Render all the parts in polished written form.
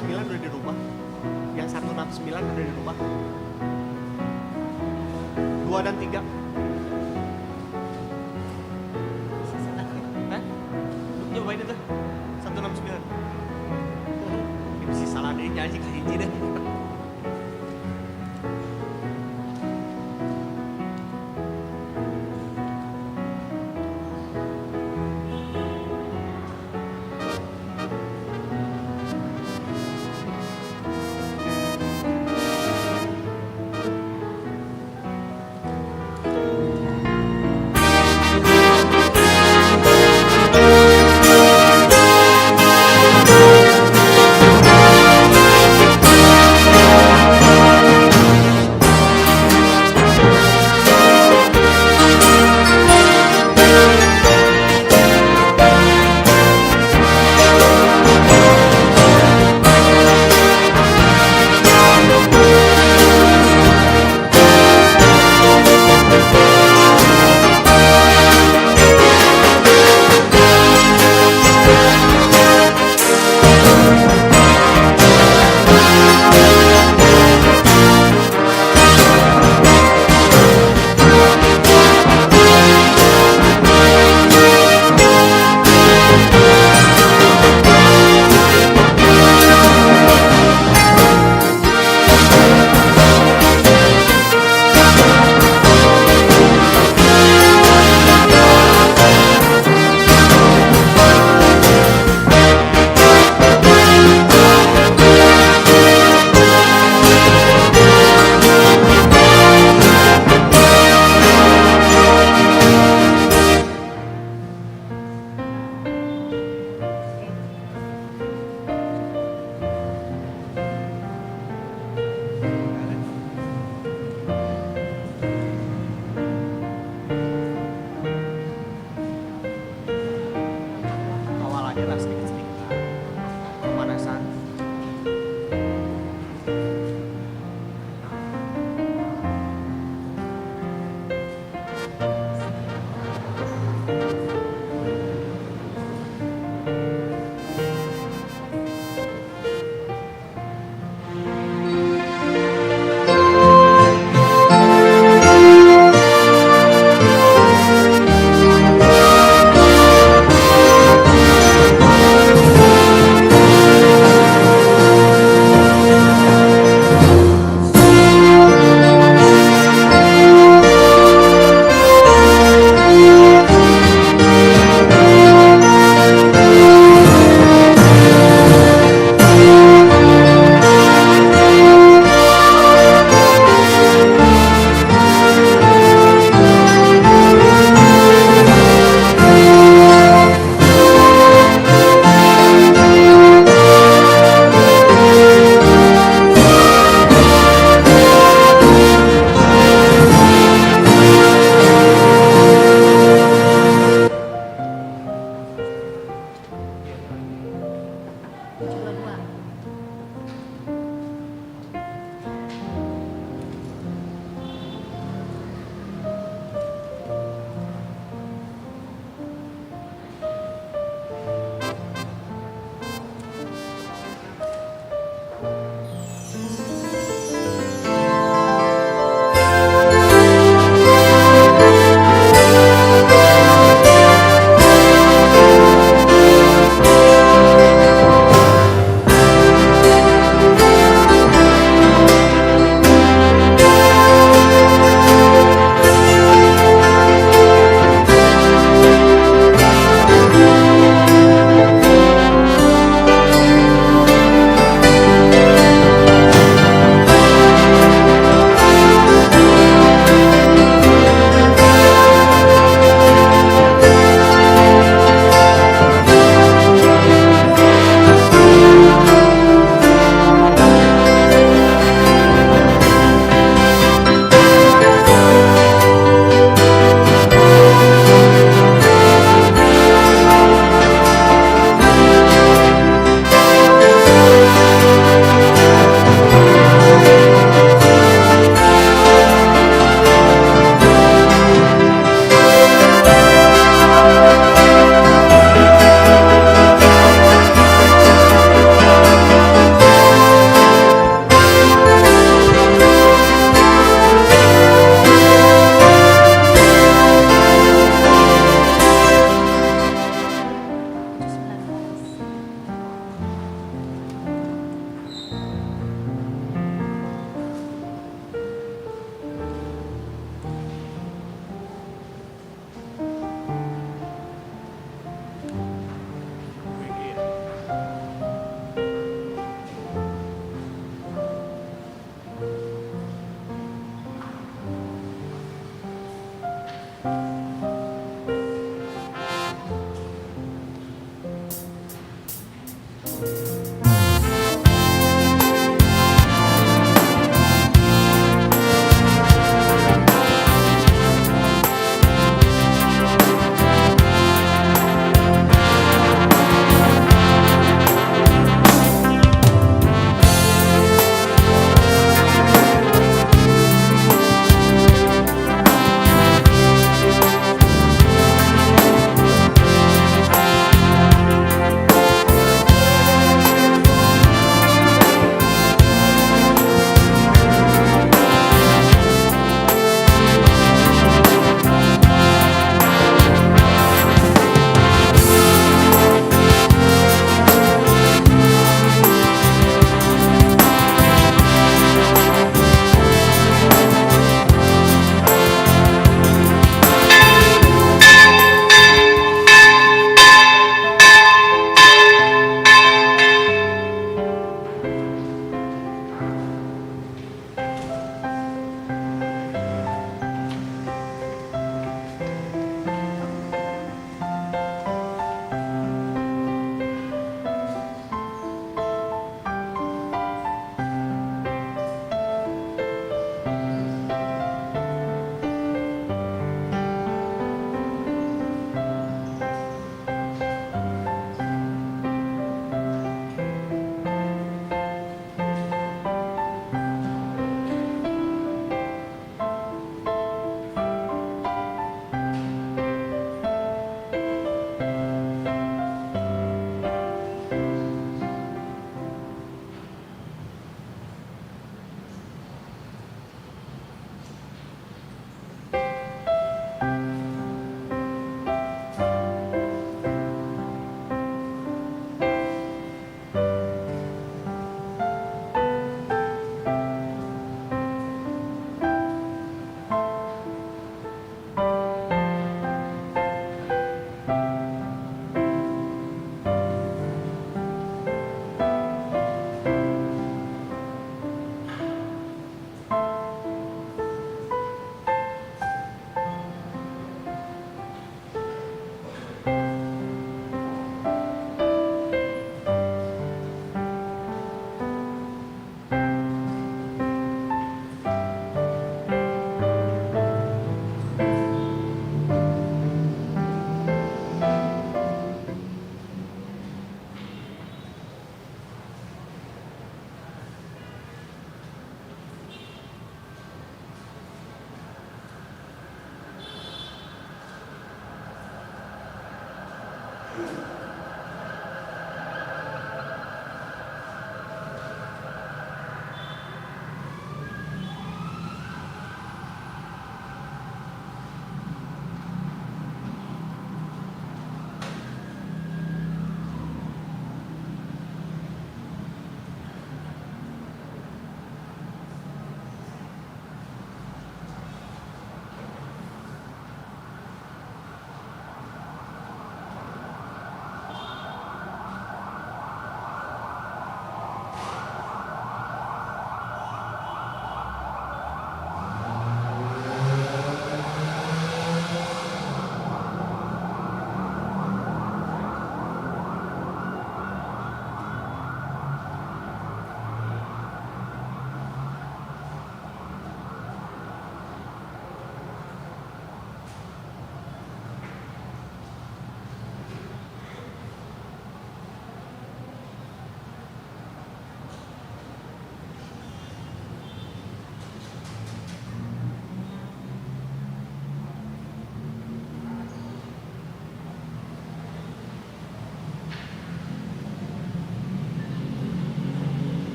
9 udah dirubah. Yang 169 udah dirubah. 2 dan 3. Cobain itu 169. Ini bisa salah deh nyanyi ke hiji deh.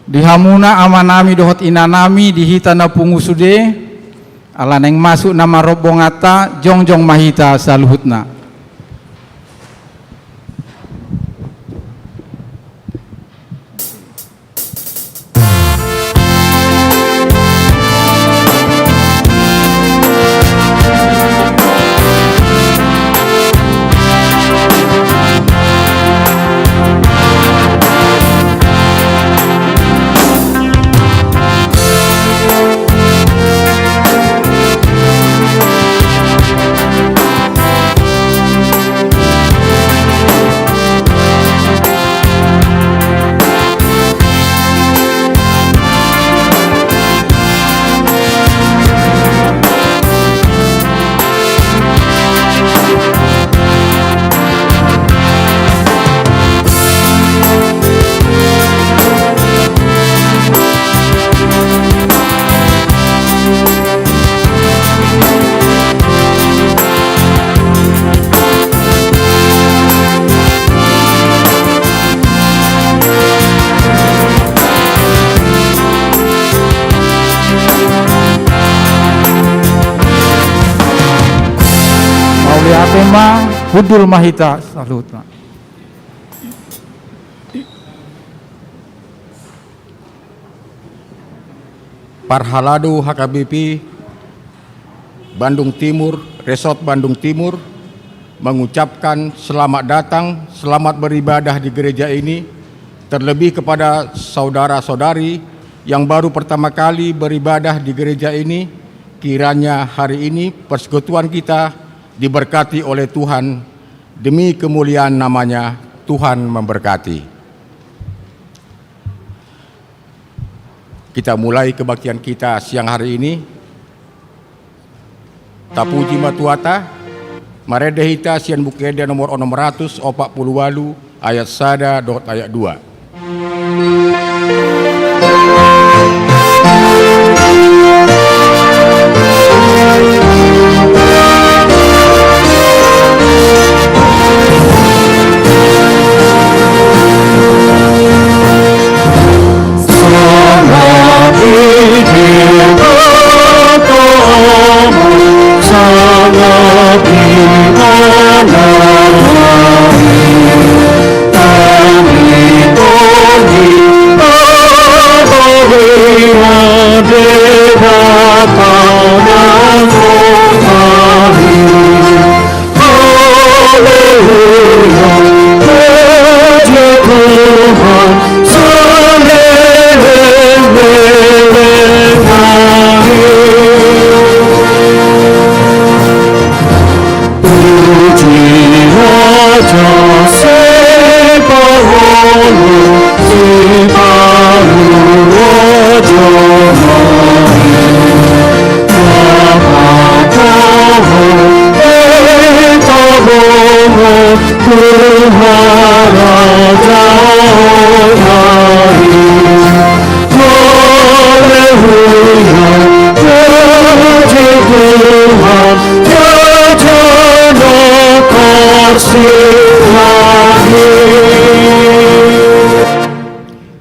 Dihamuna amanami dohot inanami dihitana pungusude ala neng masuk nama robongata jongjong mahita saluhutna. Tema Hudul Mahita saluhutna. Parhaladu HKBP Bandung Timur, Resort Bandung Timur mengucapkan selamat datang, selamat beribadah di gereja ini, terlebih kepada saudara-saudari yang baru pertama kali beribadah di gereja ini. Kiranya hari ini persekutuan kita diberkati oleh Tuhan, demi kemuliaan namanya. Tuhan memberkati. Kita mulai kebaktian kita siang hari ini. Tapuji matuata, maredehita sian bukeda nomor 648 ayat sada dot ayat 2.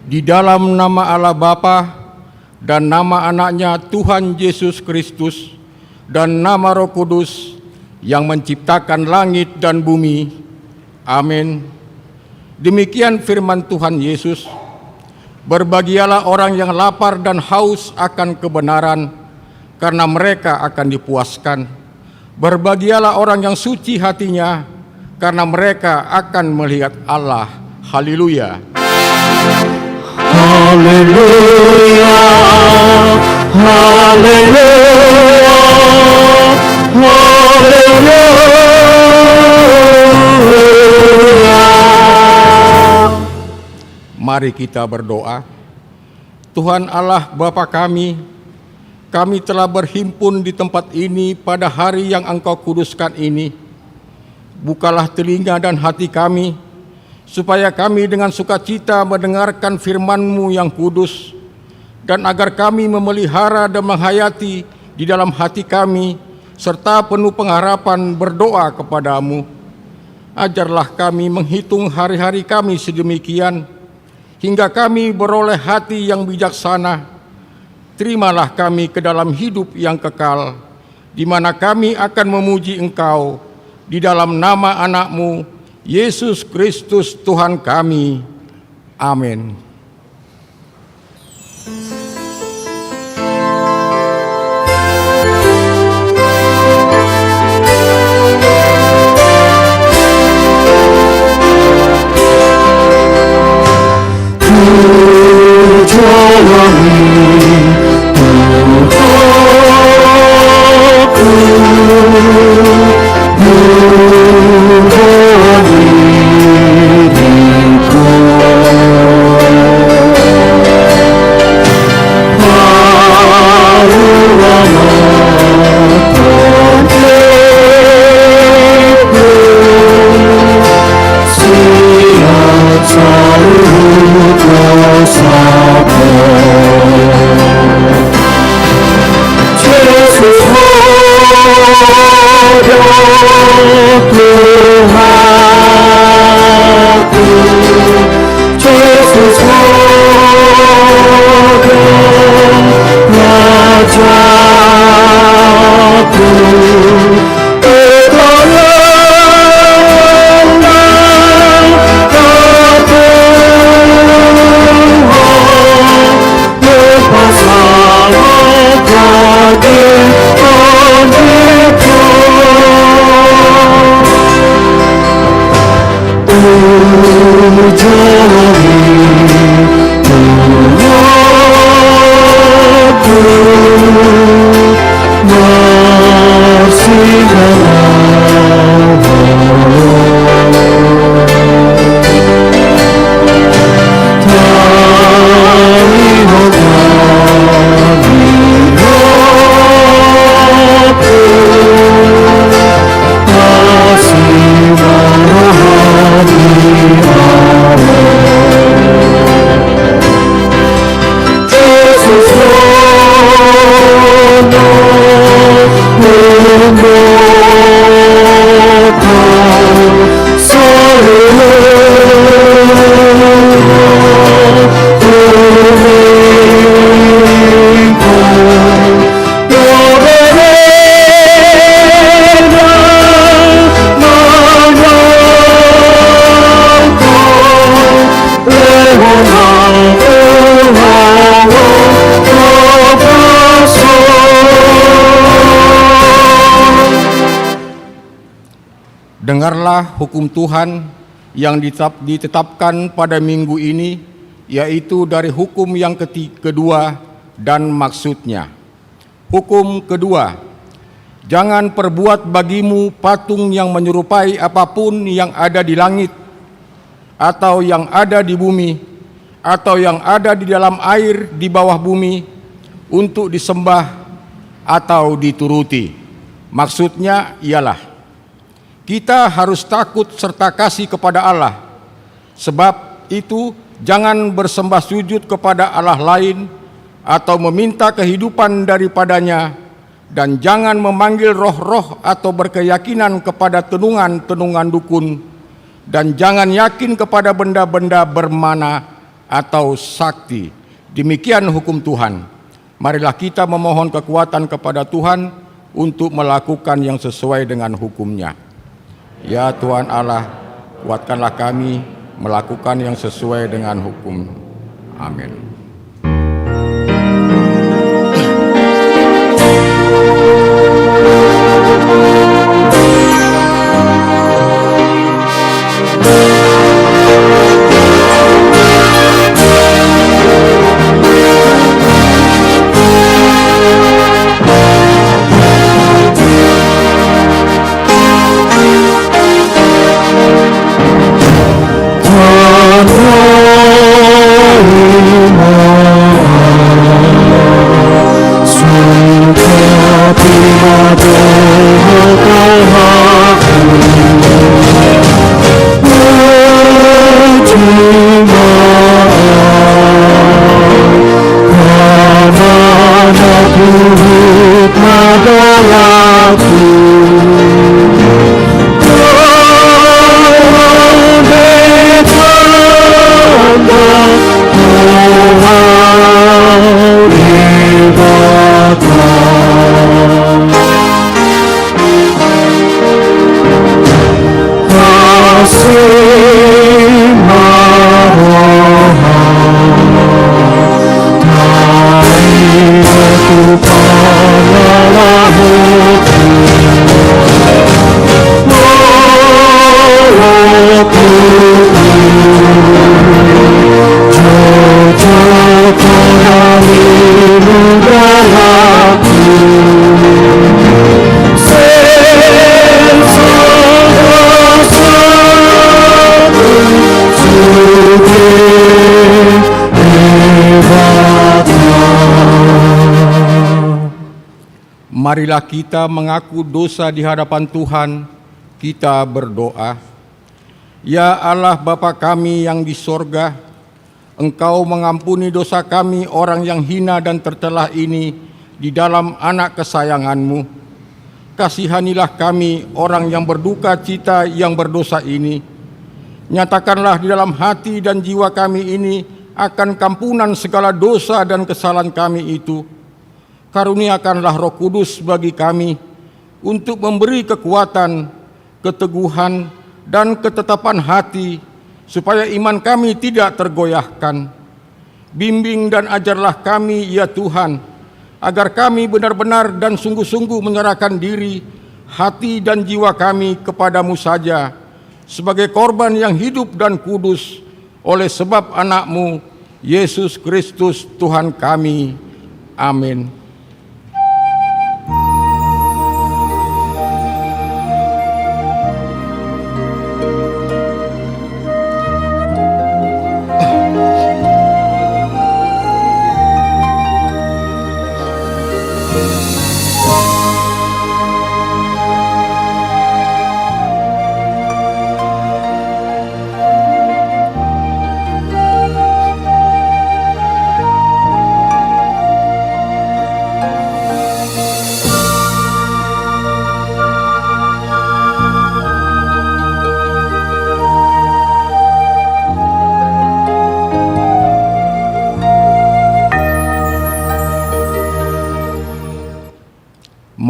Di dalam nama Allah Bapa dan nama anaknya Tuhan Yesus Kristus dan nama Roh Kudus yang menciptakan langit dan bumi. Amin. Demikian firman Tuhan Yesus. Berbahagialah orang yang lapar dan haus akan kebenaran, karena mereka akan dipuaskan. Berbahagialah orang yang suci hatinya, karena mereka akan melihat Allah. Haleluya. Haleluya, haleluya, haleluya. Mari kita berdoa. Tuhan Allah Bapa kami telah berhimpun di tempat ini pada hari yang Engkau kuduskan ini. Bukalah telinga dan hati kami, supaya kami dengan sukacita mendengarkan firman-Mu yang kudus, dan agar kami memelihara dan menghayati di dalam hati kami, serta penuh pengharapan berdoa kepadamu. Ajarlah kami menghitung hari-hari kami sedemikian, hingga kami beroleh hati yang bijaksana. Terimalah kami ke dalam hidup yang kekal, di mana kami akan memuji Engkau di dalam nama anak-Mu, Yesus Kristus Tuhan kami. Amin. Dengarlah hukum Tuhan yang ditetapkan pada minggu ini, yaitu dari hukum yang kedua dan maksudnya. Hukum kedua, jangan perbuat bagimu patung yang menyerupai apapun yang ada di langit, atau yang ada di bumi, atau yang ada di dalam air di bawah bumi, untuk disembah atau dituruti. Maksudnya ialah, kita harus takut serta kasih kepada Allah. Sebab itu, jangan bersembah sujud kepada Allah lain atau meminta kehidupan daripadanya, dan jangan memanggil roh-roh atau berkeyakinan kepada tenungan-tenungan dukun, dan jangan yakin kepada benda-benda bermana atau sakti. Demikian hukum Tuhan. Marilah kita memohon kekuatan kepada Tuhan untuk melakukan yang sesuai dengan hukum-Nya. Ya Tuhan Allah, kuatkanlah kami melakukan yang sesuai dengan hukum. Amin. Oh kasih maroham dari kepala Marilah kita mengaku dosa di hadapan Tuhan, kita berdoa. Ya Allah Bapa kami yang di sorga, Engkau mengampuni dosa kami orang yang hina dan tercelah ini di dalam anak kesayangan-Mu. Kasihanilah kami orang yang berduka cita yang berdosa ini. Nyatakanlah di dalam hati dan jiwa kami ini akan kampunan segala dosa dan kesalahan kami itu. Karuniakanlah Roh Kudus bagi kami untuk memberi kekuatan, keteguhan, dan ketetapan hati supaya iman kami tidak tergoyahkan. Bimbing dan ajarlah kami ya Tuhan, agar kami benar-benar dan sungguh-sungguh menyerahkan diri, hati dan jiwa kami kepadamu saja sebagai korban yang hidup dan kudus oleh sebab anak-Mu Yesus Kristus Tuhan kami. Amin.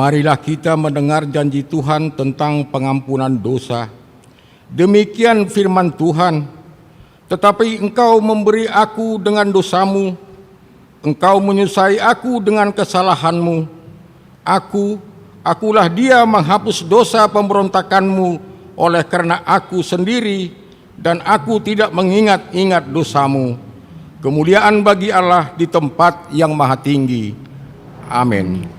Marilah kita mendengar janji Tuhan tentang pengampunan dosa. Demikian firman Tuhan, tetapi engkau memberi aku dengan dosamu, engkau menyusai aku dengan kesalahanmu. Akulah dia menghapus dosa pemberontakanmu oleh karena aku sendiri, dan aku tidak mengingat-ingat dosamu. Kemuliaan bagi Allah di tempat yang maha tinggi. Amin.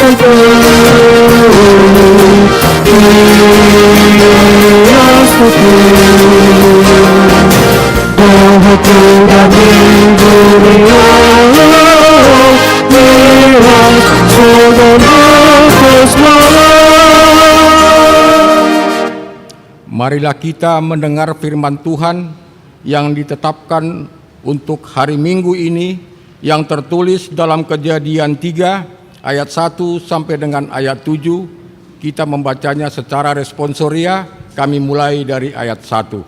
Sampai Sudah minggu Tuhan sudah nafas Marilah kita mendengar firman Tuhan yang ditetapkan untuk hari Minggu ini yang tertulis dalam Kejadian 3 ayat 1 sampai dengan ayat 7. Kita membacanya secara responsoria, kami mulai dari ayat 1.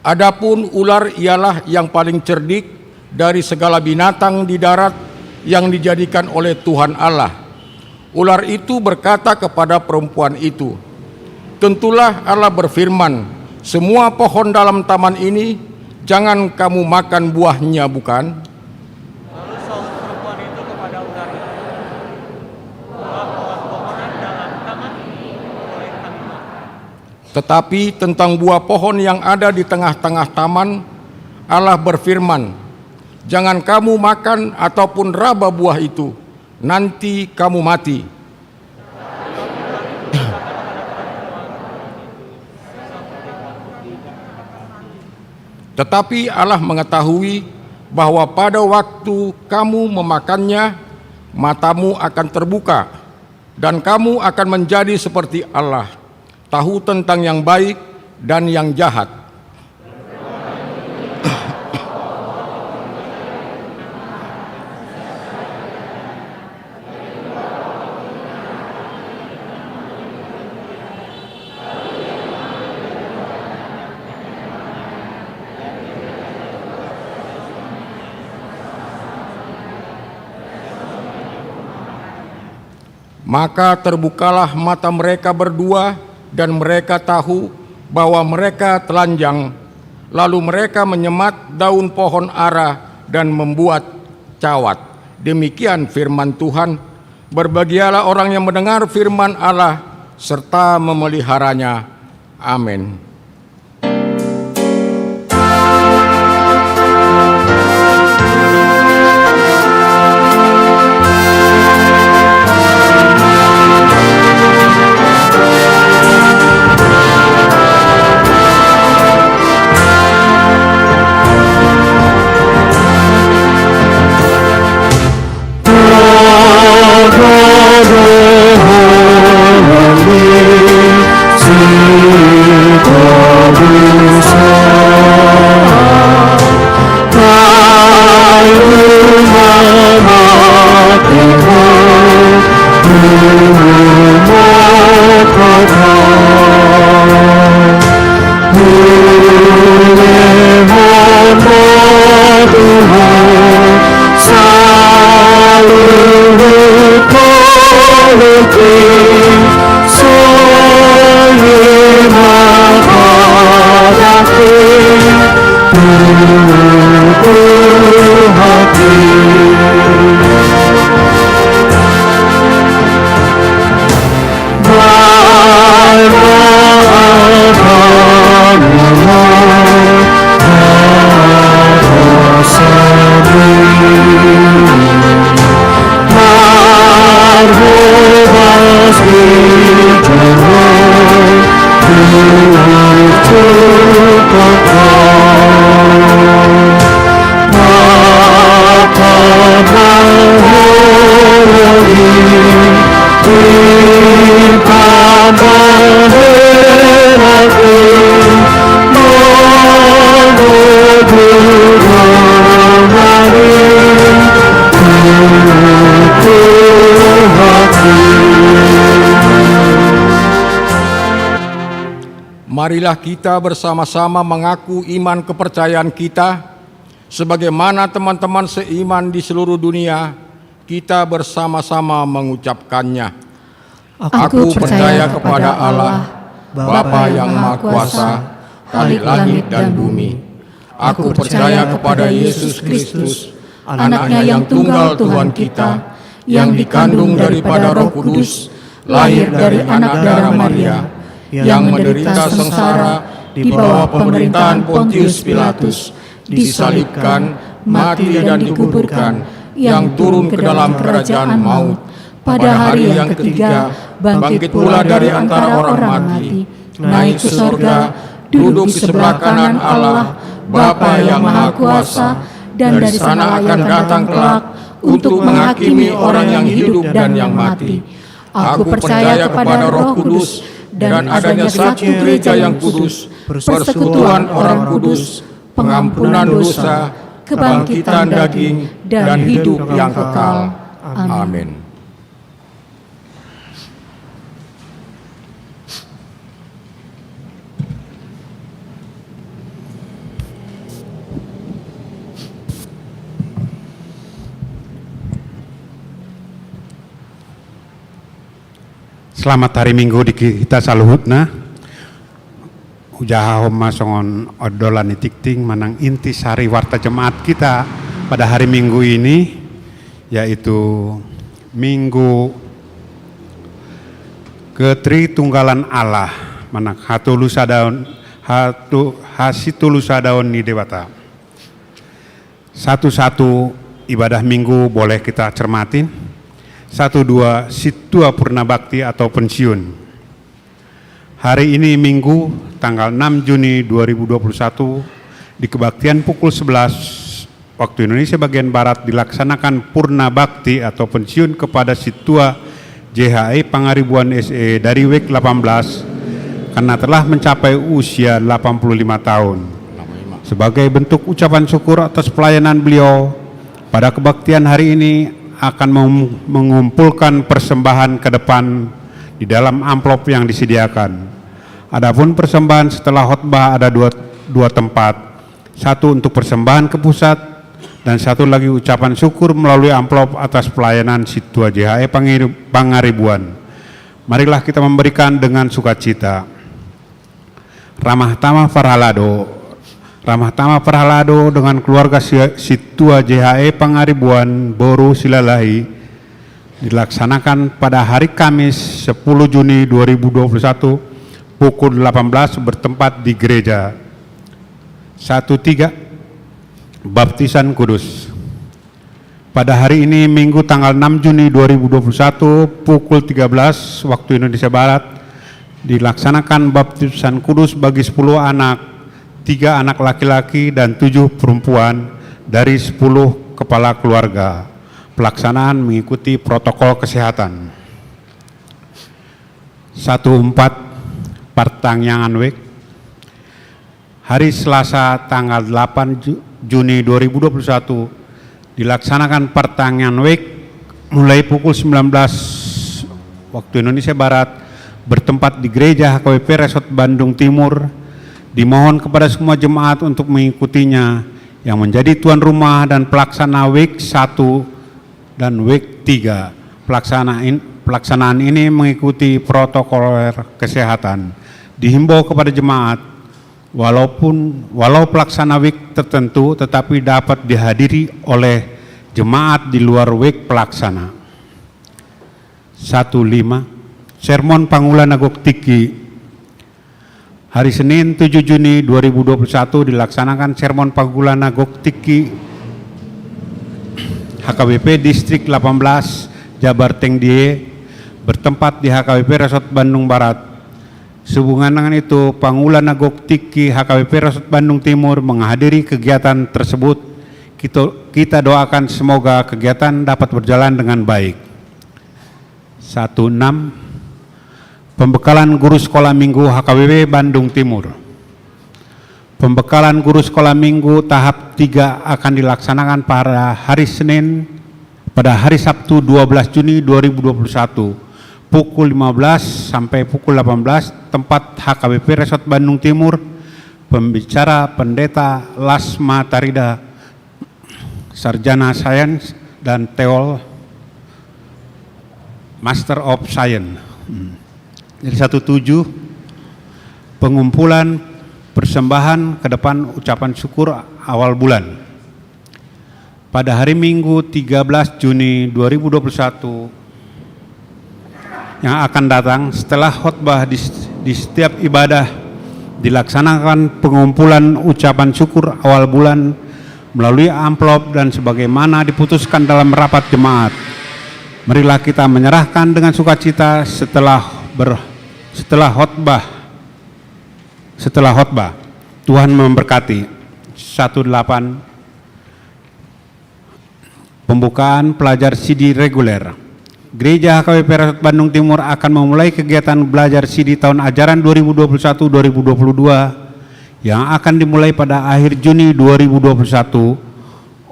Adapun ular ialah yang paling cerdik dari segala binatang di darat yang dijadikan oleh Tuhan Allah. Ular itu berkata kepada perempuan itu, "Tentulah Allah berfirman, semua pohon dalam taman ini jangan kamu makan buahnya, bukan?" Lalu sahut perempuan itu kepada ular itu, "Buah pohon-pohonan dalam taman ini boleh kami makan. Tetapi tentang buah pohon yang ada di tengah-tengah taman, Allah berfirman, jangan kamu makan ataupun raba buah itu, nanti kamu mati. Tetapi Allah mengetahui bahwa pada waktu kamu memakannya, matamu akan terbuka, dan kamu akan menjadi seperti Allah, tahu tentang yang baik dan yang jahat." Maka terbukalah mata mereka berdua dan mereka tahu bahwa mereka telanjang. Lalu mereka menyemat daun pohon ara dan membuat cawat. Demikian firman Tuhan. Berbahagialah orang yang mendengar firman Allah serta memeliharanya. Amin. Marilah kita bersama-sama mengaku iman kepercayaan kita, sebagaimana teman-teman seiman di seluruh dunia, kita bersama-sama mengucapkannya. Aku percaya kepada Allah, Bapa yang Maha Kuasa, Khalik langit dan bumi. Aku percaya kepada Yesus Kristus, Anaknya yang tunggal Tuhan kita, yang dikandung daripada Roh Kudus, lahir dari anak darah Maria, yang menderita sengsara di bawah pemerintahan Pontius Pilatus, disalibkan, mati dan dikuburkan, yang turun ke dalam kerajaan maut, pada hari yang ketiga bangkit pula dari antara orang mati, naik ke surga, duduk di sebelah kanan Allah, Bapa yang Maha Kuasa, dan dari sana akan datang kelak untuk menghakimi orang yang hidup dan yang mati. Aku percaya kepada Roh Kudus dan adanya satu gereja yang kudus, persekutuan orang kudus, pengampunan dosa, kebangkitan daging, dan hidup yang kekal. Amin. Selamat hari Minggu di kita saluhutna. Ujaha homa songon odolan tikting manang inti sari warta jemaat kita pada hari Minggu ini, yaitu Minggu Ketritunggalan Allah, manang hasitulusadon ni dewata. Satu-satu ibadah Minggu boleh kita cermatin. 1-2 Situa Purna Bakti atau pensiun. Hari ini Minggu tanggal 6 Juni 2021 di kebaktian pukul 11 waktu Indonesia bagian Barat dilaksanakan Purna Bakti atau pensiun kepada Situa JHE Pangaribuan SE dari WEK 18 karena telah mencapai usia 85 tahun. Sebagai bentuk ucapan syukur atas pelayanan beliau pada kebaktian hari ini akan mengumpulkan persembahan ke depan di dalam amplop yang disediakan. Adapun persembahan setelah khotbah ada dua tempat, satu untuk persembahan ke pusat dan satu lagi ucapan syukur melalui amplop atas pelayanan Situa JHE Pangaribuan. Marilah kita memberikan dengan sukacita. Ramah Tamah Farhalado dengan keluarga Situa JHE Pangaribuan Boru Silalahi dilaksanakan pada hari Kamis 10 Juni 2021 pukul 18 bertempat di gereja. 1-3 Baptisan Kudus. Pada hari ini Minggu tanggal 6 Juni 2021 pukul 13 waktu Indonesia Barat dilaksanakan baptisan kudus bagi 10 anak, 3 anak laki-laki dan 7 perempuan dari 10 kepala keluarga. Pelaksanaan mengikuti protokol kesehatan. 1-4 Pertangyangan WEK. Hari Selasa tanggal 8 Juni 2021 dilaksanakan pertangyangan WEK mulai pukul 19 waktu Indonesia Barat bertempat di Gereja HKBP Resort Bandung Timur. Dimohon kepada semua jemaat untuk mengikutinya yang menjadi tuan rumah dan pelaksana WEK 1 dan WEK 3. Pelaksanaan ini mengikuti protokol kesehatan. Dihimbau kepada jemaat walau pelaksana WEK tertentu tetapi dapat dihadiri oleh jemaat di luar WEK pelaksana. 1-5 Sermon Pangulan Agok Tiki. Hari Senin 7 Juni 2021 dilaksanakan Sermon Pangulan Agok Tiki HKBP Distrik 18 Jabar Tengdie bertempat di HKBP Resort Bandung Barat. Sehubungan dengan itu, Pangulan Agok Tiki HKBP Resort Bandung Timur menghadiri kegiatan tersebut. Kita doakan semoga kegiatan dapat berjalan dengan baik. 1-6 Pembekalan Guru Sekolah Minggu HKBP Bandung Timur. Pembekalan Guru Sekolah Minggu tahap 3 akan dilaksanakan pada hari Senin pada hari Sabtu 12 Juni 2021 pukul 15 sampai pukul 18 tempat HKBP Resort Bandung Timur. Pembicara Pendeta Lasma Tarida, Sarjana Sains dan Teol, Master of Science. Jadi 1-7 pengumpulan persembahan ke depan ucapan syukur awal bulan. Pada hari Minggu 13 Juni 2021 yang akan datang setelah khotbah di setiap ibadah dilaksanakan pengumpulan ucapan syukur awal bulan melalui amplop dan sebagaimana diputuskan dalam rapat jemaat. Marilah kita menyerahkan dengan sukacita setelah khotbah. Tuhan memberkati. 18 Pembukaan pelajar CD reguler. Gereja HKBP Resort Bandung Timur akan memulai kegiatan belajar CD tahun ajaran 2021-2022 yang akan dimulai pada akhir Juni 2021.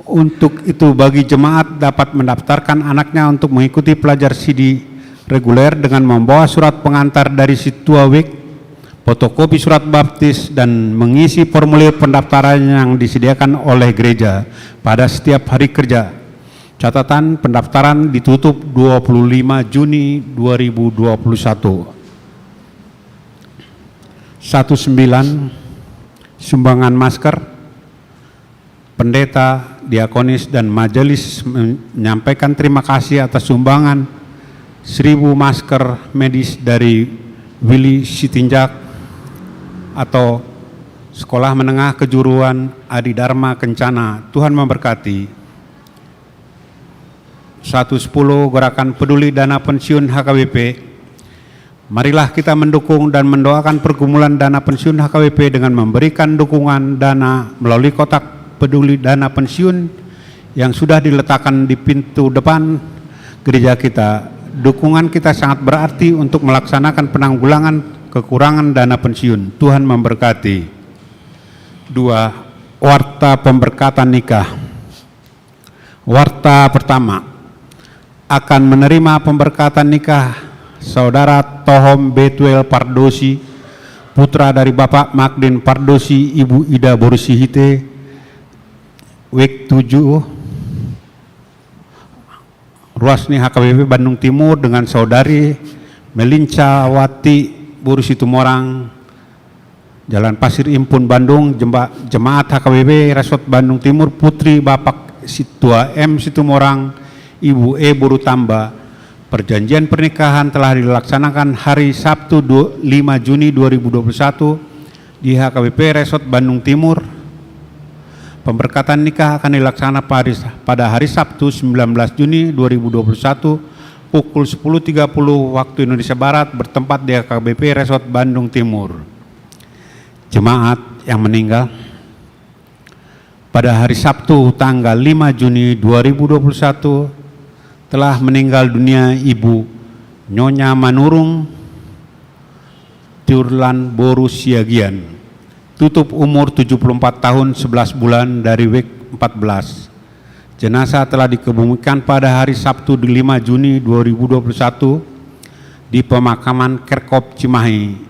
Untuk itu bagi jemaat dapat mendaftarkan anaknya untuk mengikuti pelajar CD reguler dengan membawa surat pengantar dari Situa Week, fotokopi surat baptis, dan mengisi formulir pendaftaran yang disediakan oleh gereja pada setiap hari kerja. Catatan pendaftaran ditutup 25 Juni 2021. 19. Sumbangan masker. Pendeta, diakonis, dan majelis menyampaikan terima kasih atas sumbangan 1000 masker medis dari Willy Sitinjak atau Sekolah Menengah Kejuruan Adi Dharma Kencana. Tuhan memberkati. 110 Gerakan Peduli Dana Pensiun HKBP. Marilah kita mendukung dan mendoakan pergumulan dana pensiun HKBP dengan memberikan dukungan dana melalui kotak peduli dana pensiun yang sudah diletakkan di pintu depan gereja kita. Dukungan kita sangat berarti untuk melaksanakan penanggulangan kekurangan dana pensiun. Tuhan memberkati. 2. Warta pemberkatan nikah. Warta pertama, akan menerima pemberkatan nikah Saudara Tohom Betuel Pardosi, putra dari Bapak Magdin Pardosi, Ibu Ida Borsihite, Wek 7, Ruasni HKBP Bandung Timur, dengan Saudari Melinca Wati Bursi Tumorang, Jalan Pasir Impun Bandung, Jemaat HKBP Resort Bandung Timur, Putri Bapak Situa M Situmorang, Ibu E Burutamba. Perjanjian pernikahan telah dilaksanakan hari Sabtu 5 Juni 2021 di HKBP Resort Bandung Timur. Pemberkatan nikah akan dilaksanakan pada hari Sabtu 19 Juni 2021 pukul 10.30 waktu Indonesia Barat bertempat di HKBP Resort Bandung Timur. Jemaat yang meninggal pada hari Sabtu tanggal 5 Juni 2021 telah meninggal dunia Ibu Nyonya Manurung Tiurlan Borus Siagian, tutup umur 74 tahun 11 bulan dari Week 14. Jenazah telah dikebumikan pada hari Sabtu 5 Juni 2021 di pemakaman Kerkop Cimahi.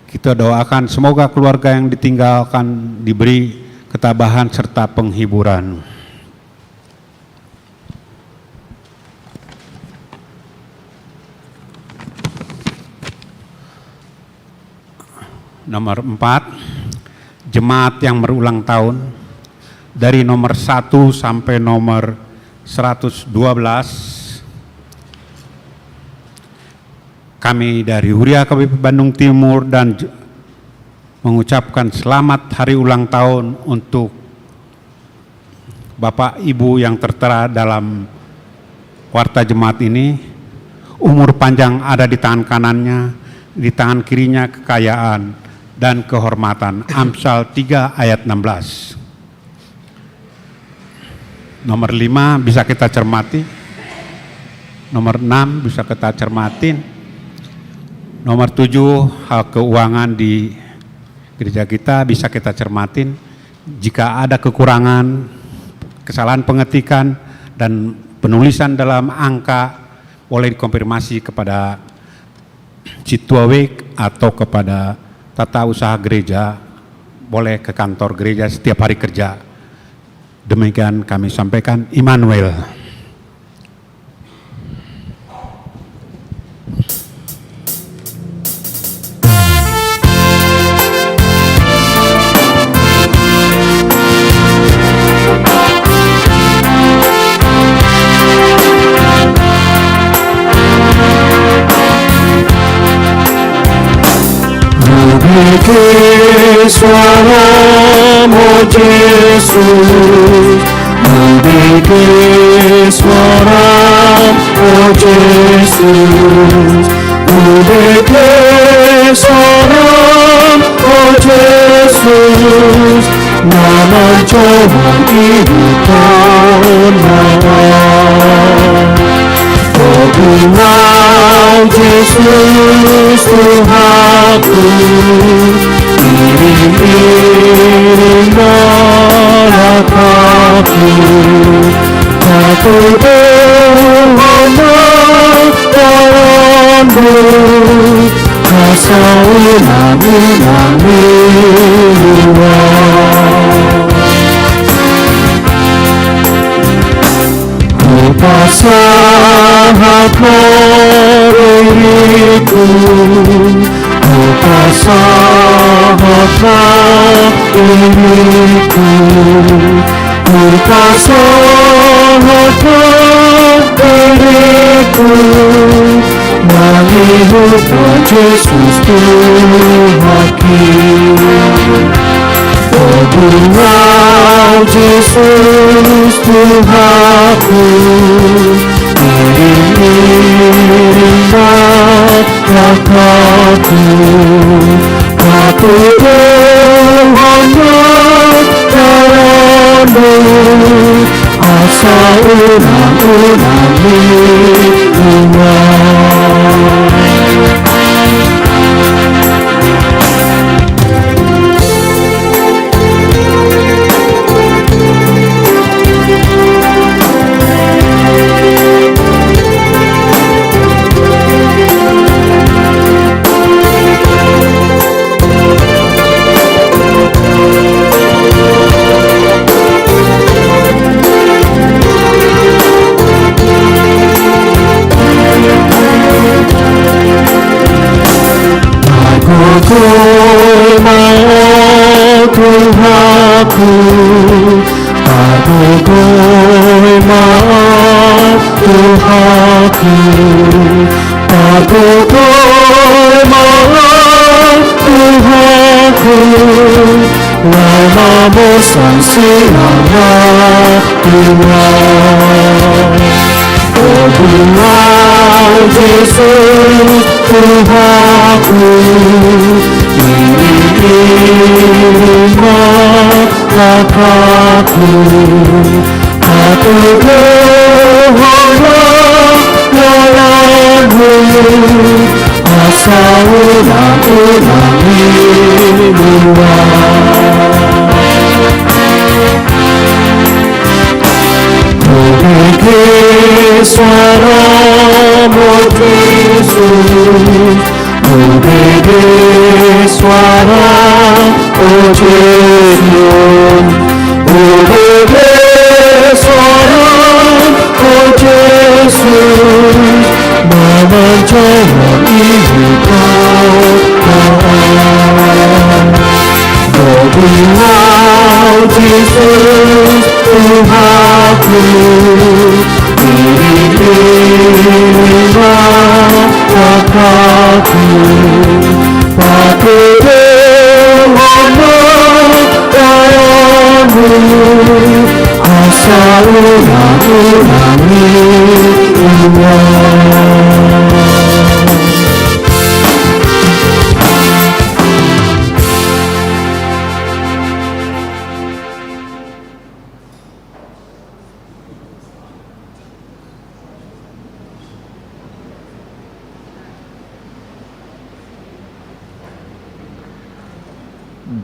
Kita doakan semoga keluarga yang ditinggalkan diberi ketabahan serta penghiburan. Nomor 4, jemaat yang berulang tahun dari nomor 1 sampai nomor 112. Kami dari Huria KBP Bandung Timur dan mengucapkan selamat hari ulang tahun untuk Bapak Ibu yang tertera dalam warta jemaat ini. Umur panjang ada di tangan kanannya, di tangan kirinya kekayaan dan kehormatan. Amsal 3 ayat 16. Nomor 5 bisa kita cermati. Nomor 6 bisa kita cermatin. Nomor 7 hal keuangan di gereja kita bisa kita cermatin. Jika ada kekurangan, kesalahan pengetikan dan penulisan dalam angka, boleh dikonfirmasi kepada Situa Week atau kepada tata usaha gereja, boleh ke kantor gereja setiap hari kerja. Demikian kami sampaikan. Immanuel. Que suaramu Yesus, membikin suaramu Yesus, membikin suaramu Yesus, 나만 좋은 이루었나와 Ogumau Jesus Tuhanku iring-iring melangkahku Aku berharap padamu Kasau ulang-ulang Pasahat diriku, pasahat diriku, pasahat diriku, melihat Yesus Tuhanku. Ogumau Jesus Tuhanku iring-iring melangkahku Aku berharap padamu asa ulang-ulang diulang Aku mau Tuhanku, aku mau Tuhanku, aku mau Tuhanku, namamu sang-siapa Tuhan. Ogumau Jesus Tuhanku iring-iring melangkahku Aku berharap padamu asa ulang-ulang diulang Dengar suaramu Yesus, dengar suara Yesus, dengar suara Yesus, memancarkan hidupkan. Ogumau Jesus Tuhanku iring-iring melangkahku Aku berharap padamu asa ulang-ulang diulang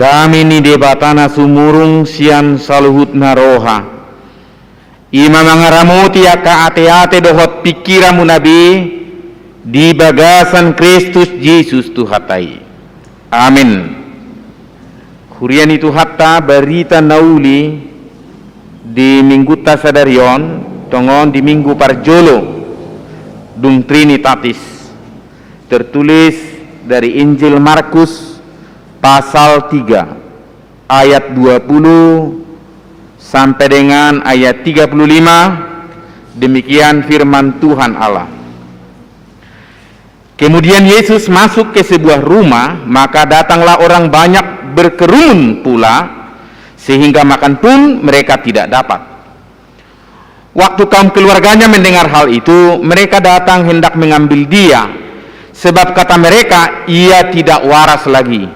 Damini debatana sumurung sian saluhut naroha ima mangaramuti aka ate-ate dohot pikiramu nabi di bagasan Kristus Yesus Tuhatai. Amin. Kurian itu hatta berita nauli di minggu tasadarion tongon di minggu parjolo dung Trinitatis tertulis dari Injil Markus pasal 3 ayat 20 sampai dengan ayat 35. Demikian firman Tuhan Allah. Kemudian Yesus masuk ke sebuah rumah, maka datanglah orang banyak berkerumun pula, sehingga makan pun mereka tidak dapat. Waktu kaum keluarganya mendengar hal itu, mereka datang hendak mengambil dia, sebab kata mereka, ia tidak waras lagi.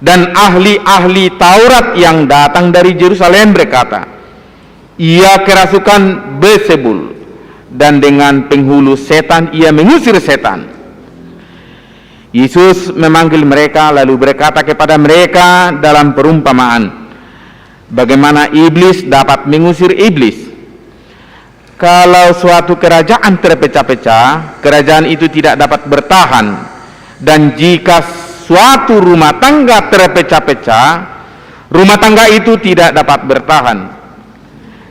dan ahli-ahli Taurat yang datang dari Yerusalem berkata, ia kerasukan Beelzebul, dan dengan penghulu setan ia mengusir setan. Yesus memanggil mereka lalu berkata kepada mereka dalam perumpamaan, bagaimana iblis dapat mengusir iblis. Kalau suatu kerajaan terpecah-pecah, kerajaan itu tidak dapat bertahan. Dan jika suatu rumah tangga terpecah-pecah, rumah tangga itu tidak dapat bertahan.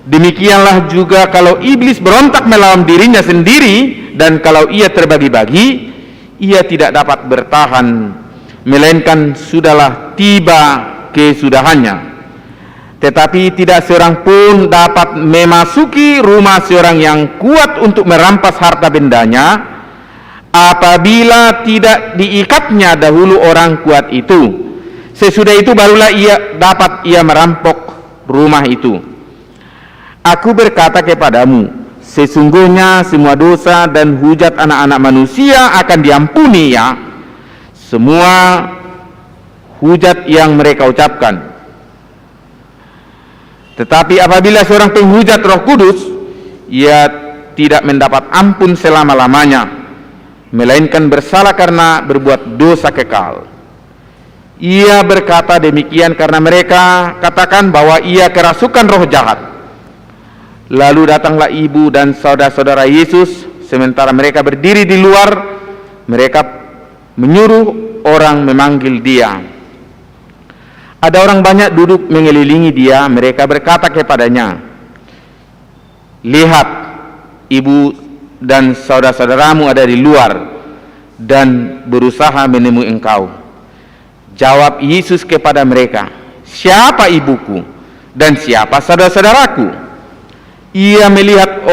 Demikianlah juga kalau iblis berontak melawan dirinya sendiri, dan kalau ia terbagi-bagi, ia tidak dapat bertahan, melainkan sudahlah tiba kesudahannya. Tetapi tidak seorang pun dapat memasuki rumah seorang yang kuat untuk merampas harta bendanya, apabila tidak diikatnya dahulu orang kuat itu. Sesudah itu barulah dapat ia merampok rumah itu. Aku berkata kepadamu, sesungguhnya semua dosa dan hujat anak-anak manusia akan diampuni ya, semua hujat yang mereka ucapkan. Tetapi apabila seorang penghujat Roh Kudus, ia tidak mendapat ampun selama-lamanya, melainkan bersalah karena berbuat dosa kekal. Ia berkata demikian karena mereka katakan bahwa ia kerasukan roh jahat. Lalu datanglah ibu dan saudara-saudara Yesus, sementara mereka berdiri di luar, mereka menyuruh orang memanggil dia. Ada orang banyak duduk mengelilingi dia, mereka berkata kepadanya, lihat, ibu dan saudara-saudaramu ada di luar dan berusaha menemui engkau. Jawab Yesus kepada mereka, siapa ibuku dan siapa saudara-saudaraku? Ia melihat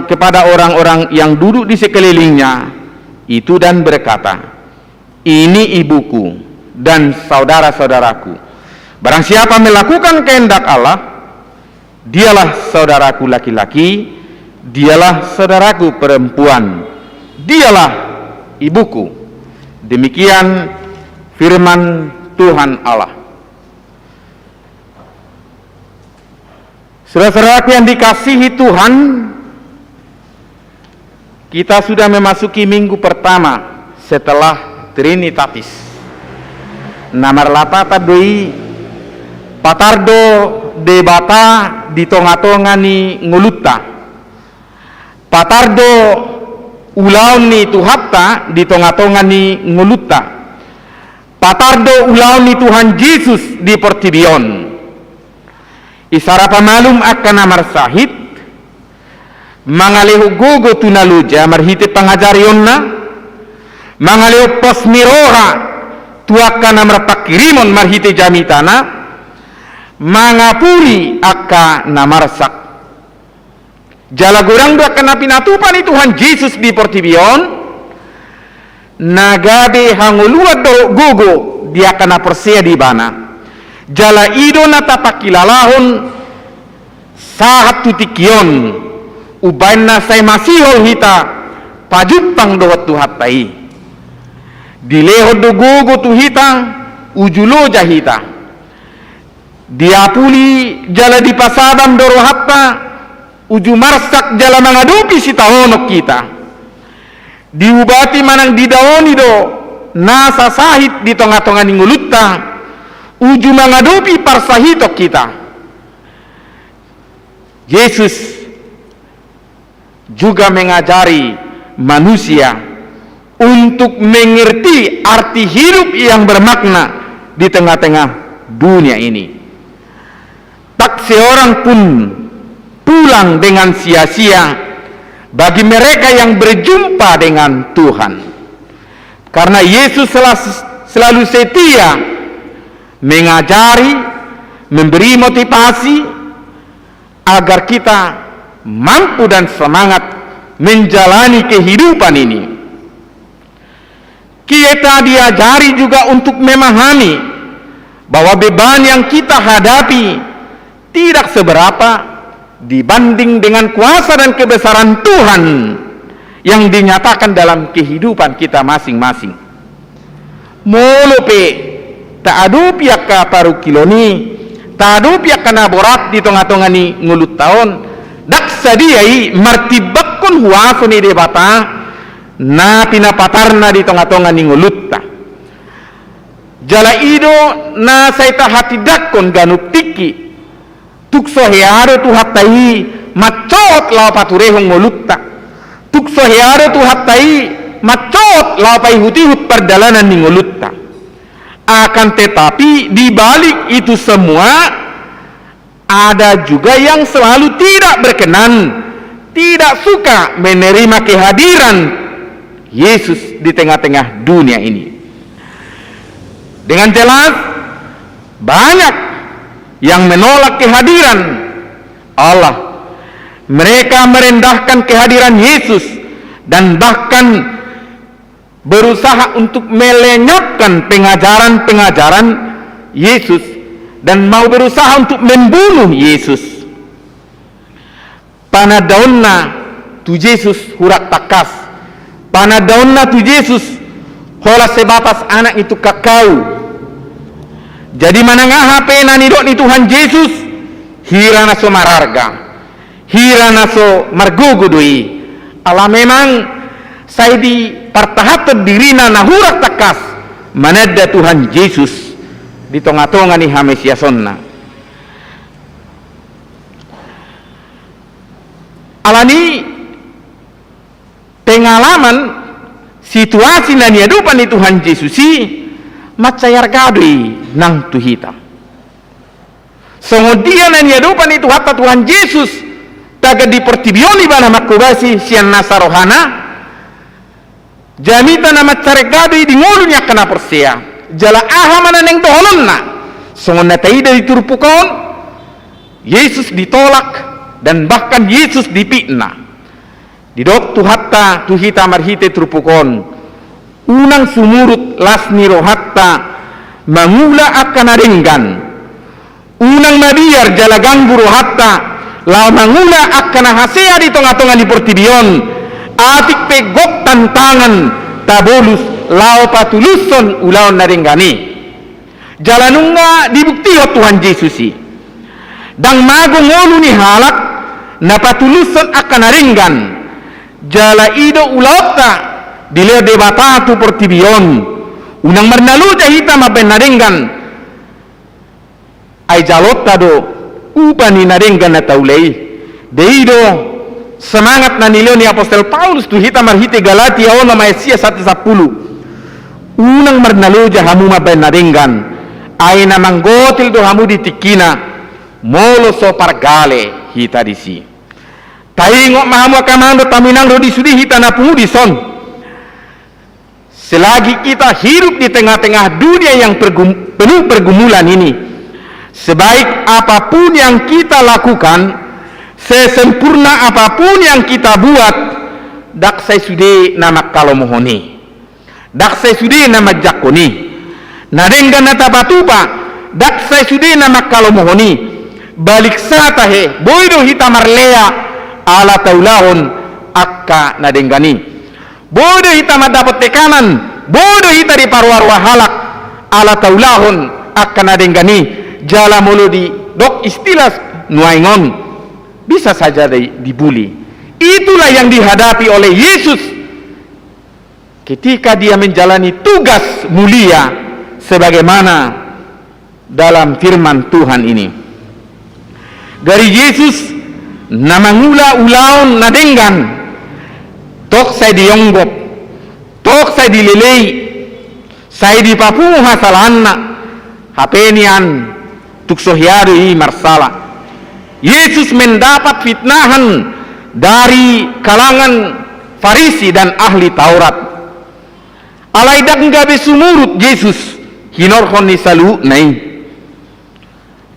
kepada orang-orang yang duduk di sekelilingnya itu dan berkata, ini ibuku dan saudara-saudaraku. Barang siapa melakukan kehendak Allah, dialah saudaraku laki-laki, dialah saudaraku perempuan, dialah ibuku. Demikian firman Tuhan Allah. Saudara-saudaraku yang dikasihi Tuhan, kita sudah memasuki minggu pertama setelah Trinitatis. Namar lapata doi patardo debata di tonga-tonga ni ngulutta, patardo ulaon ni tuhatta di tonga-tonga ni ngulutta, patardo ulaon ni Tuhan Yesus di Portibion. Isara pamalum akan namar sahid mangalehu gogo tunaluja marhite pangajarionna, mangalehu posmiroha tuakan namar pakirimon marhite jamitana, mangapuri akka namarsak. Jala gorang dua kena pinatupan itu Tuhan Yesus di Portibion, nagabe hangulua do gogo dia kena persia di bana. Jala ido nata pakilalahon sahat tutikion ubaina say masihol hita pajupang dohot tuhatai. Dilehod do gogo tu hitang ujulo jahita. Diapuli jala di pasadam doro hatta uju marsak jala mengadupi si tahonok kita. Diubati manang didaoni do nasa sahit di tonga-tonga ningulutta uju mengadupi parsahitok kita. Yesus juga mengajari manusia untuk mengerti arti hidup yang bermakna di tengah-tengah dunia ini. Tak seorang pun pulang dengan sia-sia bagi mereka yang berjumpa dengan Tuhan, karena Yesus selalu setia mengajari, memberi motivasi agar kita mampu dan semangat menjalani kehidupan ini. Kita diajari juga untuk memahami bahwa beban yang kita hadapi tidak seberapa dibanding dengan kuasa dan kebesaran Tuhan yang dinyatakan dalam kehidupan kita masing-masing. Molope tak adu pihak ka paru kiloni, tak adu pihak kana borat di tengah-tengah ni ngulut tahun, dak sadiai martibakun huaso ni debata, na pinapatarna di tengah-tengah ni ngulut ta. Jala ido na saita hati dakon ganuk tiki, tukso hearo tu hatai macot lau paturehong ngulut ta. Tukso hearo tu hatai macot lau pai hutihut perjalanan ni ngulut ta. Akan tetapi di balik itu semua ada juga yang selalu tidak berkenan, tidak suka menerima kehadiran Yesus di tengah-tengah dunia ini. Dengan jelas banyak yang menolak kehadiran Allah. Mereka merendahkan kehadiran Yesus dan bahkan berusaha untuk melenyapkan pengajaran-pengajaran Yesus dan mau berusaha untuk membunuh Yesus. Panadaonna tu Yesus hurak takas, panadaonna tu Yesus hola sebatas anak itu kakau. Jadi manangaha pena nidok ni Tuhan Yesus hirana so mararga, hirana so margugudui. Allah memang saya di pertahapan dirina nahurak takas manada Tuhan Yesus di tengah-tengah ni hamesiasonna. Alani pengalaman situasi na niadupan ni Tuhan Yesus si macayar gadui nang tuhita. Songodia na niadupan ni Tuhan Yesus taga di pertibioni bana makubasi sian nasarohana. Jamita nama caregadu di ngulunya kena persea jala aha mana neng toholonna songon natai dari turpukon Yesus ditolak dan bahkan Yesus dipitnah di dok tuhatta tuhita marhite turpukon unang sumurut lasni rohatta mangula akan aringgan unang mabiar jala ganggu rohatta la mangula akan hasea di tengah-tengah di pertibion atik pegok tantangan tabolus lao patuluson ulaon naringgani jalanunga dibukti Tuhan Yesusi dang mago ngolu ni halak na patuluson akan naringgan jala ido ulauta dile debata tu pertibion unang marnalu jahita maben naringgan ay jalota do upani naringgan na taulei deido semangat na nilio ni Apostel Paulus tu hita marhite Galatia ona Maesia 1:10 unang marnalu jahamu maben naringgan ay na manggotil do hamu ditikina molo so pargale hita disi taingok mahamu akamando taminang do disudi hita na pungudison selagi kita hidup di tengah-tengah dunia yang penuh pergumulan ini sebaik apapun yang kita lakukan sesempurna apapun yang kita buat dak saya sudah nama kalau mohoni dak saya sudah nama jakoni narenggan nata batupa dak saya sudah nama kalau mohoni balik sata he boido hita marlea ala taulahon akka nadenggani boido hita mendapat tekanan boido hita di parwarwa halak ala taulahon akka nadenggani jala mulu di dok istilah nuaingon bisa saja dibuli. Itulah yang dihadapi oleh Yesus ketika dia menjalani tugas mulia sebagaimana dalam firman Tuhan ini. Dari Yesus namangula ulaon nadenggan tok saya diyonggop tok saya dilelei saya di Papua salanna hapenian tuk sohiari marsala. Yesus mendapat fitnahan dari kalangan Farisi dan ahli Taurat. Alaidak ngabe sumurut Yesus hinorhon ni salu nai.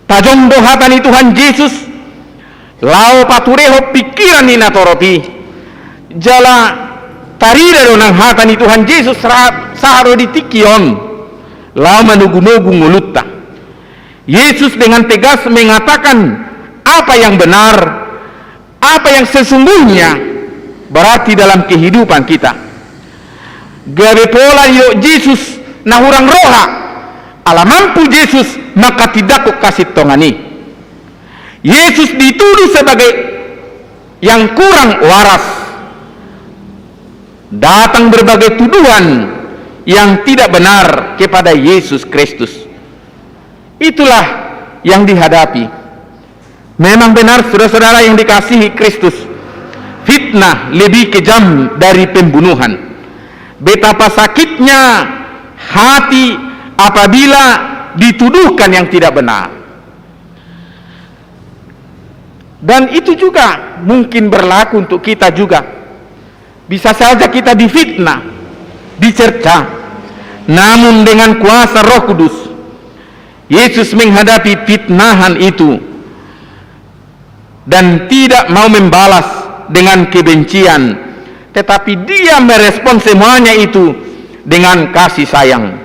Tajong dohatan Tuhan Yesus lao patureho pikiran ni natoropi. Jala tarira do nang hatan Tuhan Yesus saharo ditikion lao manugu-nugu ngulutta. Yesus dengan tegas mengatakan apa yang benar, apa yang sesungguhnya berarti dalam kehidupan kita. Gabe pola yo Yesus nahurang roha ala mampu Yesus maka tidak kok kasih tongani. Yesus dituduh sebagai yang kurang waras. Datang berbagai tuduhan yang tidak benar kepada Yesus Kristus. Itulah yang dihadapi. Memang benar saudara-saudara yang dikasihi Kristus, fitnah lebih kejam dari pembunuhan. Betapa sakitnya hati apabila dituduhkan yang tidak benar. Dan itu juga mungkin berlaku untuk kita juga. Bisa saja kita difitnah, dicerca, namun dengan kuasa Roh Kudus Yesus menghadapi fitnahan itu dan tidak mau membalas dengan kebencian, tetapi dia merespon semuanya itu dengan kasih sayang.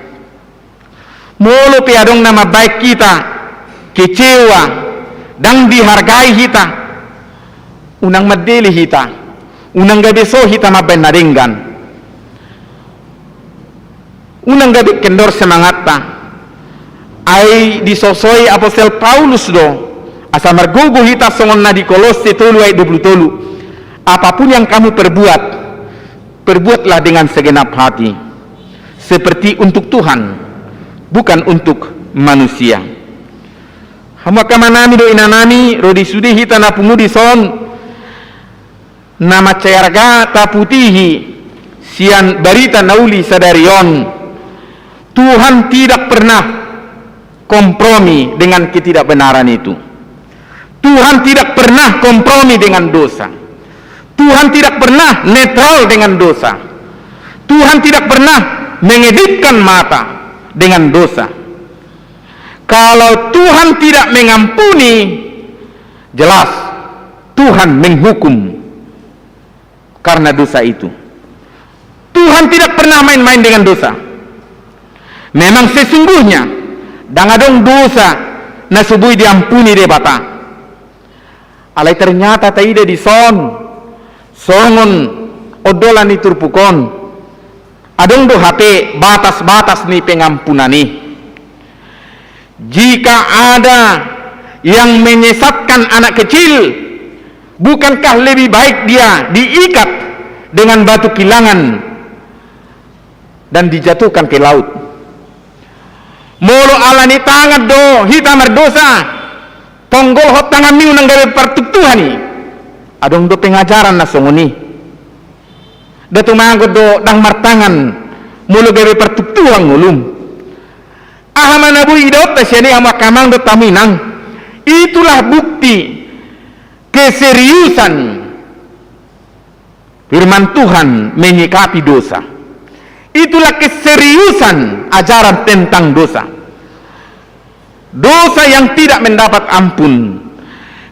Mulu piadong nama baik kita kecewa dan dihargai kita, unang medeli kita, unang gabi so kita maben naringgan, unang gabi kendor semangat ta ay disosoi apostol Paulus do asa margugu hita songon na di Kolose 3:23. Apapun yang kamu perbuat, perbuatlah dengan segenap hati seperti untuk Tuhan, bukan untuk manusia. Hama kamanami do inanami rodi sudi hita na pungudi son nama cayarga taputihi sian barita nauli sadarion. Tuhan tidak pernah kompromi dengan ketidakbenaran itu. Tuhan tidak pernah kompromi dengan dosa. Tuhan tidak pernah netral dengan dosa. Tuhan tidak pernah mengedipkan mata dengan dosa. Kalau Tuhan tidak mengampuni, jelas Tuhan menghukum karena dosa itu. Tuhan tidak pernah main-main dengan dosa. Memang sesungguhnya dangadong dosa na subui diampuni de bata. Alai ternyata taide di songon odolan iturpukon. Adong do hate batas-batas ni pengampunani. Jika ada yang menyesatkan anak kecil, bukankah lebih baik dia diikat dengan batu kilangan dan dijatuhkan ke laut? Molo alani tangan do hita merdosa, ponggol hot tangan miu nang gawe pertutuhani. Adong do pengajaran na songoni. Datu manggo do dang martangan, molo gawe pertutuhan ngulum. Ahama nabu idot tasyani ama kamang do taminang. Itulah bukti keseriusan firman Tuhan menyikapi dosa. Itulah keseriusan ajaran tentang dosa. Dosa yang tidak mendapat ampun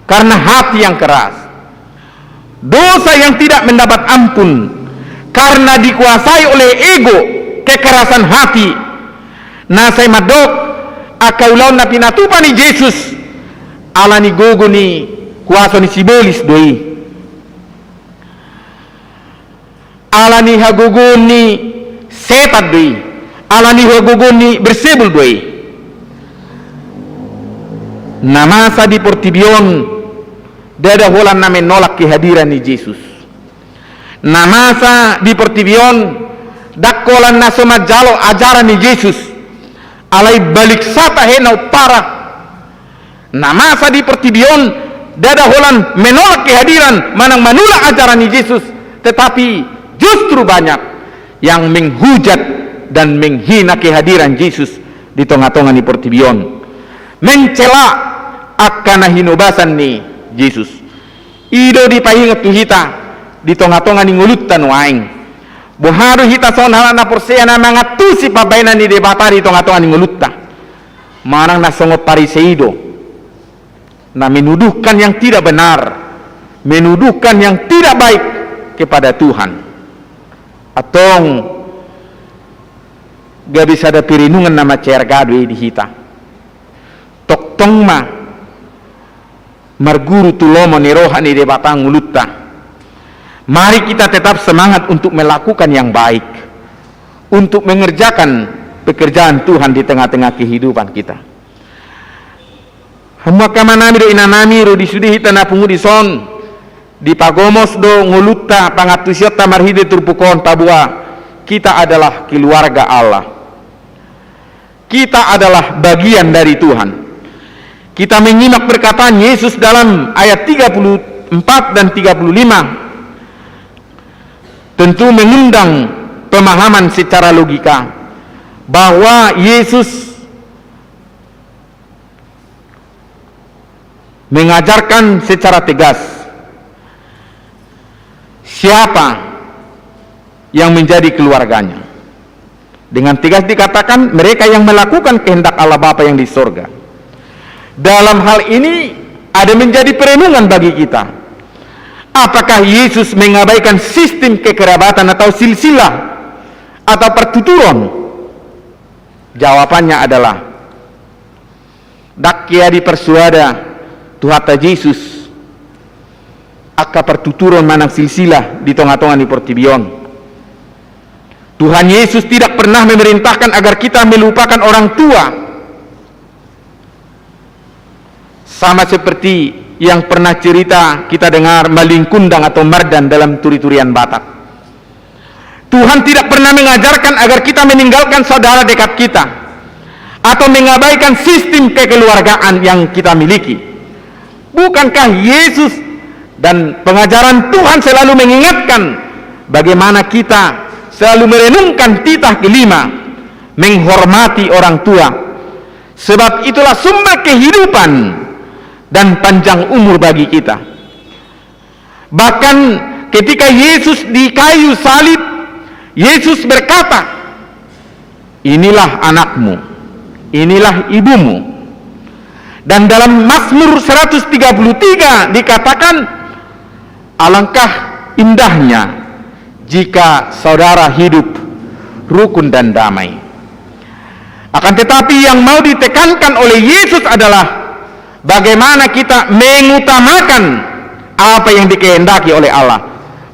karena hati yang keras. Dosa yang tidak mendapat ampun karena dikuasai oleh ego, kekerasan hati. Nasay madok akaulaw na pinatupa ni Jesus ala ni gogo ni kuasa ni sibolis doi. Ala ni hagogo ni setat doi. Ala ni hagogo ni bersebul doi. Namasa di Portibion dada holan na menolak kehadiran ni Jesus. Namasa di Portibion dakolan na sumajalo ajaran ni Jesus. Alai balik sata henau parah. Namasa di Portibion dada holan menolak kehadiran manang manulak ajaran ni Yesus, tetapi justru banyak yang menghujat dan menghina kehadiran Yesus di tengah-tengah ni Portibion, mencela akan hinubasan ni Yesus. Ido dipahingat tu hita di tengah-tengah ni ngulutan waing. Buharu hita son halana porsia na mangatusi pabaina ni debata di tengah-tengah ni ngulutta. Manang nasongot pariseido na menuduhkan yang tidak benar, menuduhkan yang tidak baik kepada Tuhan. Atong gak bisa ada pirinungan nama cergadwe di hita. Toktong ma marguru tulomo ni rohani debata ngulutta. Mari kita tetap semangat untuk melakukan yang baik, untuk mengerjakan pekerjaan Tuhan di tengah-tengah kehidupan kita. Hamba kamanami do inanami ro disudihi tanah pungudison di pagomos do ngulutta pangatusiota marhide turpukon tabua. Kita adalah keluarga Allah. Kita adalah bagian dari Tuhan. Kita menyimak perkataan Yesus dalam ayat 34 dan 35. Tentu mengundang pemahaman secara logika bahwa Yesus mengajarkan secara tegas siapa yang menjadi keluarganya. Dengan tegas dikatakan mereka yang melakukan kehendak Allah Bapa yang di sorga. Dalam hal ini ada menjadi perenungan bagi kita. Apakah Yesus mengabaikan sistem kekerabatan atau silsilah atau pertuturan? Jawabannya adalah dakkia di persuada Tuhata Yesus akka pertuturan manang silsilah di tonga-tonga ni portibion. Tuhan Yesus tidak pernah memerintahkan agar kita melupakan orang tua, sama seperti yang pernah cerita kita dengar Maling Kundang atau Mardan dalam turi-turian Batak. Tuhan tidak pernah mengajarkan agar kita meninggalkan saudara dekat kita atau mengabaikan sistem kekeluargaan yang kita miliki. Bukankah Yesus dan pengajaran Tuhan selalu mengingatkan bagaimana kita selalu merenungkan titah kelima, menghormati orang tua, sebab itulah sumber kehidupan dan panjang umur bagi kita. Bahkan ketika Yesus di kayu salib, Yesus berkata, inilah anakmu, inilah ibumu. Dan dalam Mazmur 133 dikatakan, alangkah indahnya jika saudara hidup rukun dan damai. Akan tetapi yang mau ditekankan oleh Yesus adalah bagaimana kita mengutamakan apa yang dikehendaki oleh Allah,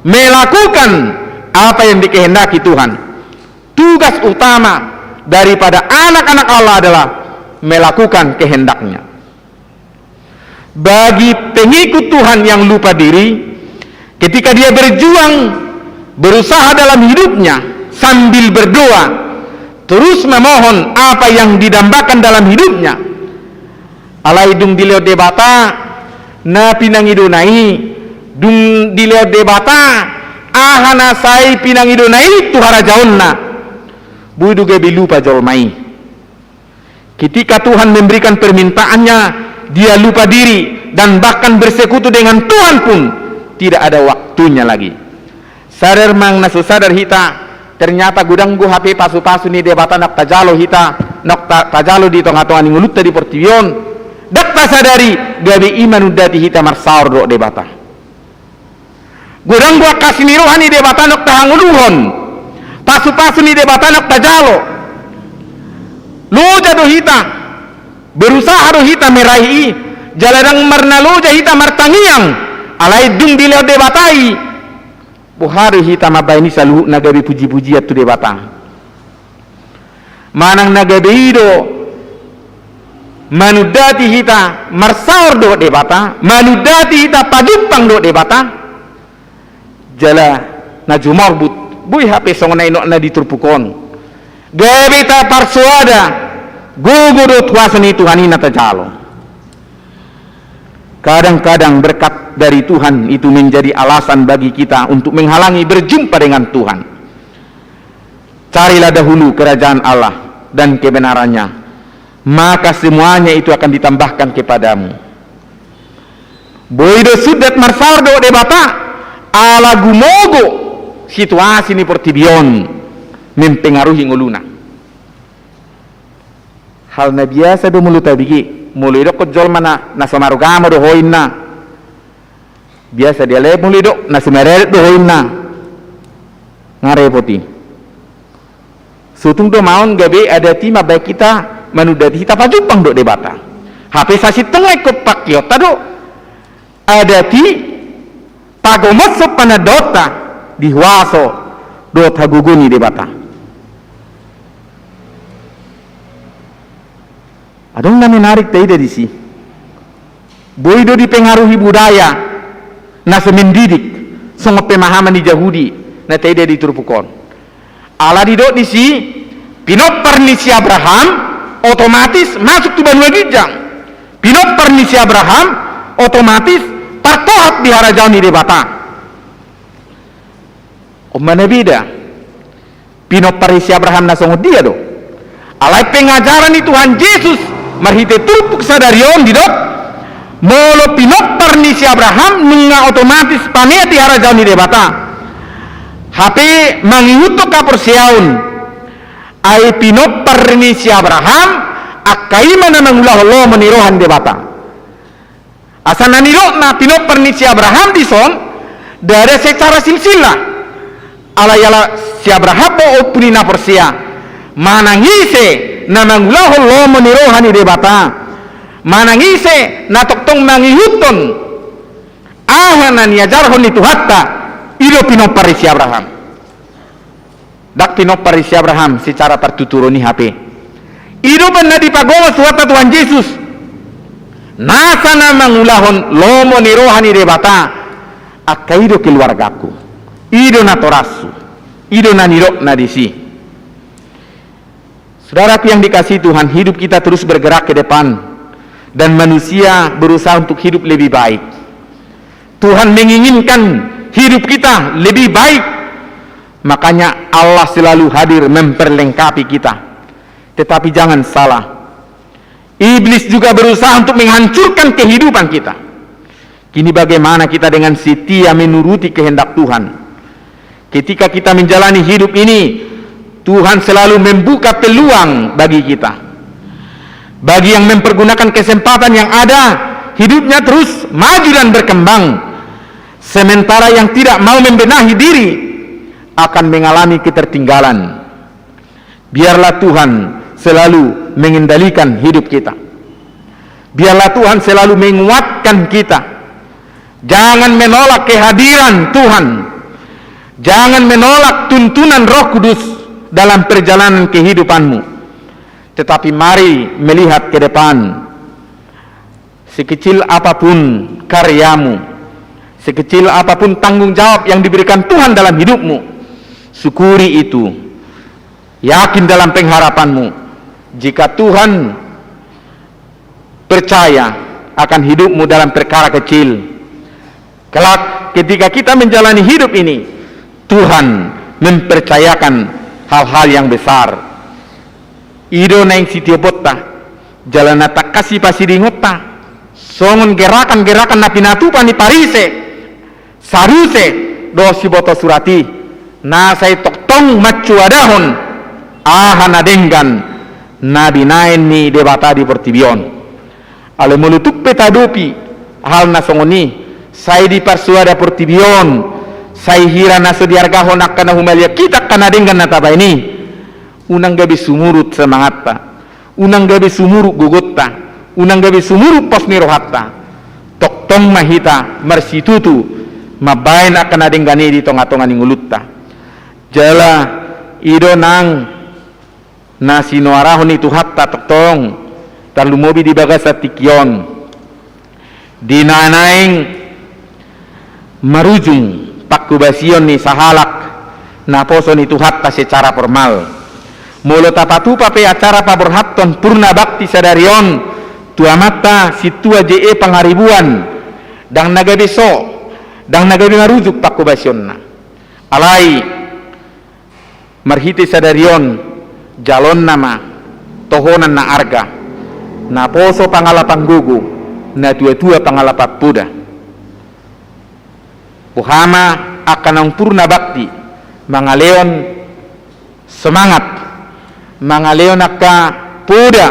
melakukan apa yang dikehendaki Tuhan. Tugas utama daripada anak-anak Allah adalah melakukan kehendaknya. Bagi pengikut Tuhan yang lupa diri, ketika dia berjuang, berusaha dalam hidupnya sambil berdoa, terus memohon apa yang didambakan dalam hidupnya, alai dung dileo debata na pinangidonai, dung dileo debata ahana sai pinangidonai tuhara jaonna buidu gebi lupa jolmai. Ketika Tuhan memberikan permintaannya, dia lupa diri dan bahkan bersekutu dengan Tuhan pun tidak ada waktunya lagi. Sadar mang nasu sadar hita, ternyata gudanggu HP pasu-pasu ni debata nak tajalo hita, nak tajalo di tonga-tonga ni ngulut di portivion. Dak ta sadari gabi iman udati hita marsaur do debata. Gudanggu kasimiruhan ni debata nak tahanguluhon. Pasu-pasu ni debata nak tajalo. Luja do hita, berusaha do hita meraih jaladang marna luja hita martangiang, alai dung dileo debatai. Buhari hita mabaini salu nagabi puji-puji atu debata. Manang nagabi do manudati hita marsaur do debata, manudati hita padupang do debata. Jala na jumorbut bui HP songna ino na diturpukon. Gabi ta parsuada gugu do tuasani Tuhanina tajalo. Kadang-kadang berkat dari Tuhan itu menjadi alasan bagi kita untuk menghalangi berjumpa dengan Tuhan. Carilah dahulu kerajaan Allah dan kebenarannya, maka semuanya itu akan ditambahkan kepadamu. Boido sudat marsardo debata ala gumogo situasi ni portibion mempengaruhi nguluna. Hal na biasa do muluta bigi mulido ko jol mana na samarugamo do hoinna biasa dia le mulido na sumeret do hoinna ngarepoti sutung do maun gabe ada tima baik kita manudati kita pajupang do debata HP sasi tengah ko pakiota do ada ti pagomot so panadota dihuaso do taguguni debata Adong na menarik tayo di si. Boydo dipengaruhi budaya na semendidik song pemahaman di Yahudi na tayo di turpukon. Ala didok di si pinopar ni si Abraham otomatis masuk tu banua gijang. Pinopar ni si Abraham otomatis partohat bihara jauh ni debata. Mana beda? Pinopar ni si Abraham na song dia do. Alai pengajaran ni Tuhan Yesus marhite turpuk sadarion didok molo pinopar ni si Abraham nunga otomatis paneti hara jauh ni debata HP mangihuto ka persiaun ai pinopar ni si Abraham akai mana mangulah lo menirohan debata asana niro na pinopar ni si Abraham dison dari secara silsilah ala yala si Abraham po opuni na persia manangise na mangulah lo menirohan debata manangise na toktong mangihuton ahanan yajarhon itu hatta ilo pinopar si Abraham dak pinopar si Abraham secara pertuturuni HP ilo benar dipagowa suata Tuhan Yesus nasana mangulahon lomo nirohani debata akaido keluargaku ido na torasu ido na nirok na disi. Saudaraku yang dikasihi Tuhan, hidup kita terus bergerak ke depan dan manusia berusaha untuk hidup lebih baik. Tuhan menginginkan hidup kita lebih baik, makanya Allah selalu hadir memperlengkapi kita. Tetapi jangan salah, iblis juga berusaha untuk menghancurkan kehidupan kita. Kini bagaimana kita dengan setia menuruti kehendak Tuhan? Ketika kita menjalani hidup ini, Tuhan selalu membuka peluang bagi kita. Bagi yang mempergunakan kesempatan yang ada, hidupnya terus maju dan berkembang. Sementara yang tidak mau membenahi diri akan mengalami ketertinggalan. Biarlah Tuhan selalu mengendalikan hidup kita. Biarlah Tuhan selalu menguatkan kita. Jangan menolak kehadiran Tuhan. Jangan menolak tuntunan Roh Kudus dalam perjalanan kehidupanmu, tetapi mari melihat ke depan. Sekecil apapun karyamu, sekecil apapun tanggung jawab yang diberikan Tuhan dalam hidupmu, syukuri itu. Yakin dalam pengharapanmu, jika Tuhan percaya akan hidupmu dalam perkara kecil, kelak ketika kita menjalani hidup ini, Tuhan mempercayakan hal-hal yang besar. Ido naing sitiobota jalan tak kasih pasiringota songon gerakan-gerakan na pinatupan ni parise saruse dosi boto surati na say toktong macuadahon ahana denggan na binain ni debata di portibion ale mulutuk petadopi hal na songoni say di parsuada portibion say hira na sodiargahon akan na humalia kita kana denggan na taba ini unang gabi sumurut semangatta unang gabi sumurut gugotta unang gabi sumurut pos nirohatta toktong mahita marsitutu mabain akan na denggani di tonga-tonga ningulutta jala ido nang nasi noarahon itu hatta toktong talumobi di bagasa tikyon dinanaing marujung pakubasion ni sahalak na poso ni tuhatta secara formal molo tapatu pape acara paborhatton purna bakti sadarion tuamata situa je pangaribuan dang naga beso dang naga marujuk pakubasion na alai marhiti sadarion jalon nama tohonan na arga na poso pangalapang gugu na tua-tua pangalapak puda Buhama akan ang purna bakti mangaleon semangat mangaleon akka puda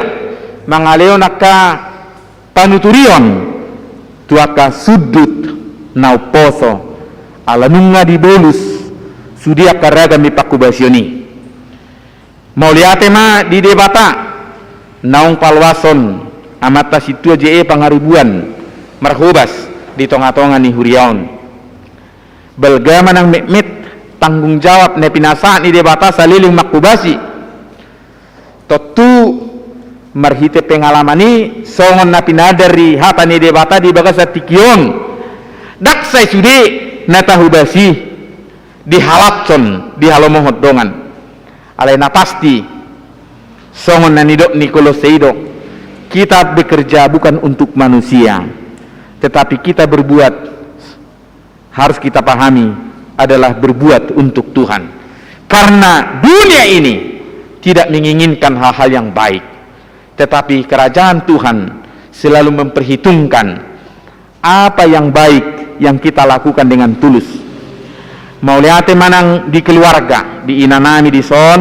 mangaleon akka panuturion tuaka sudut nauposo alanunga di bolus sudia karaga mi pakubasioni mauliate ma di debata naung palwason amata situa je pangaribuan marhubas di tonga-tonga ni huriaon belgama nang mekmet tanggung jawab ne pinasaan ide bata saliling makubasi totu marhite pengalamani songon na pinadari hatani debata di bagasa tikion daksai sude natahubasi di halapson di halomohot dongan alai na pasti songon na nidok Nikoloseido kita bekerja bukan untuk manusia tetapi kita berbuat harus kita pahami adalah berbuat untuk Tuhan karena dunia ini tidak menginginkan hal-hal yang baik tetapi kerajaan Tuhan selalu memperhitungkan apa yang baik yang kita lakukan dengan tulus. Mau lihat manang di keluarga, di inanami di son,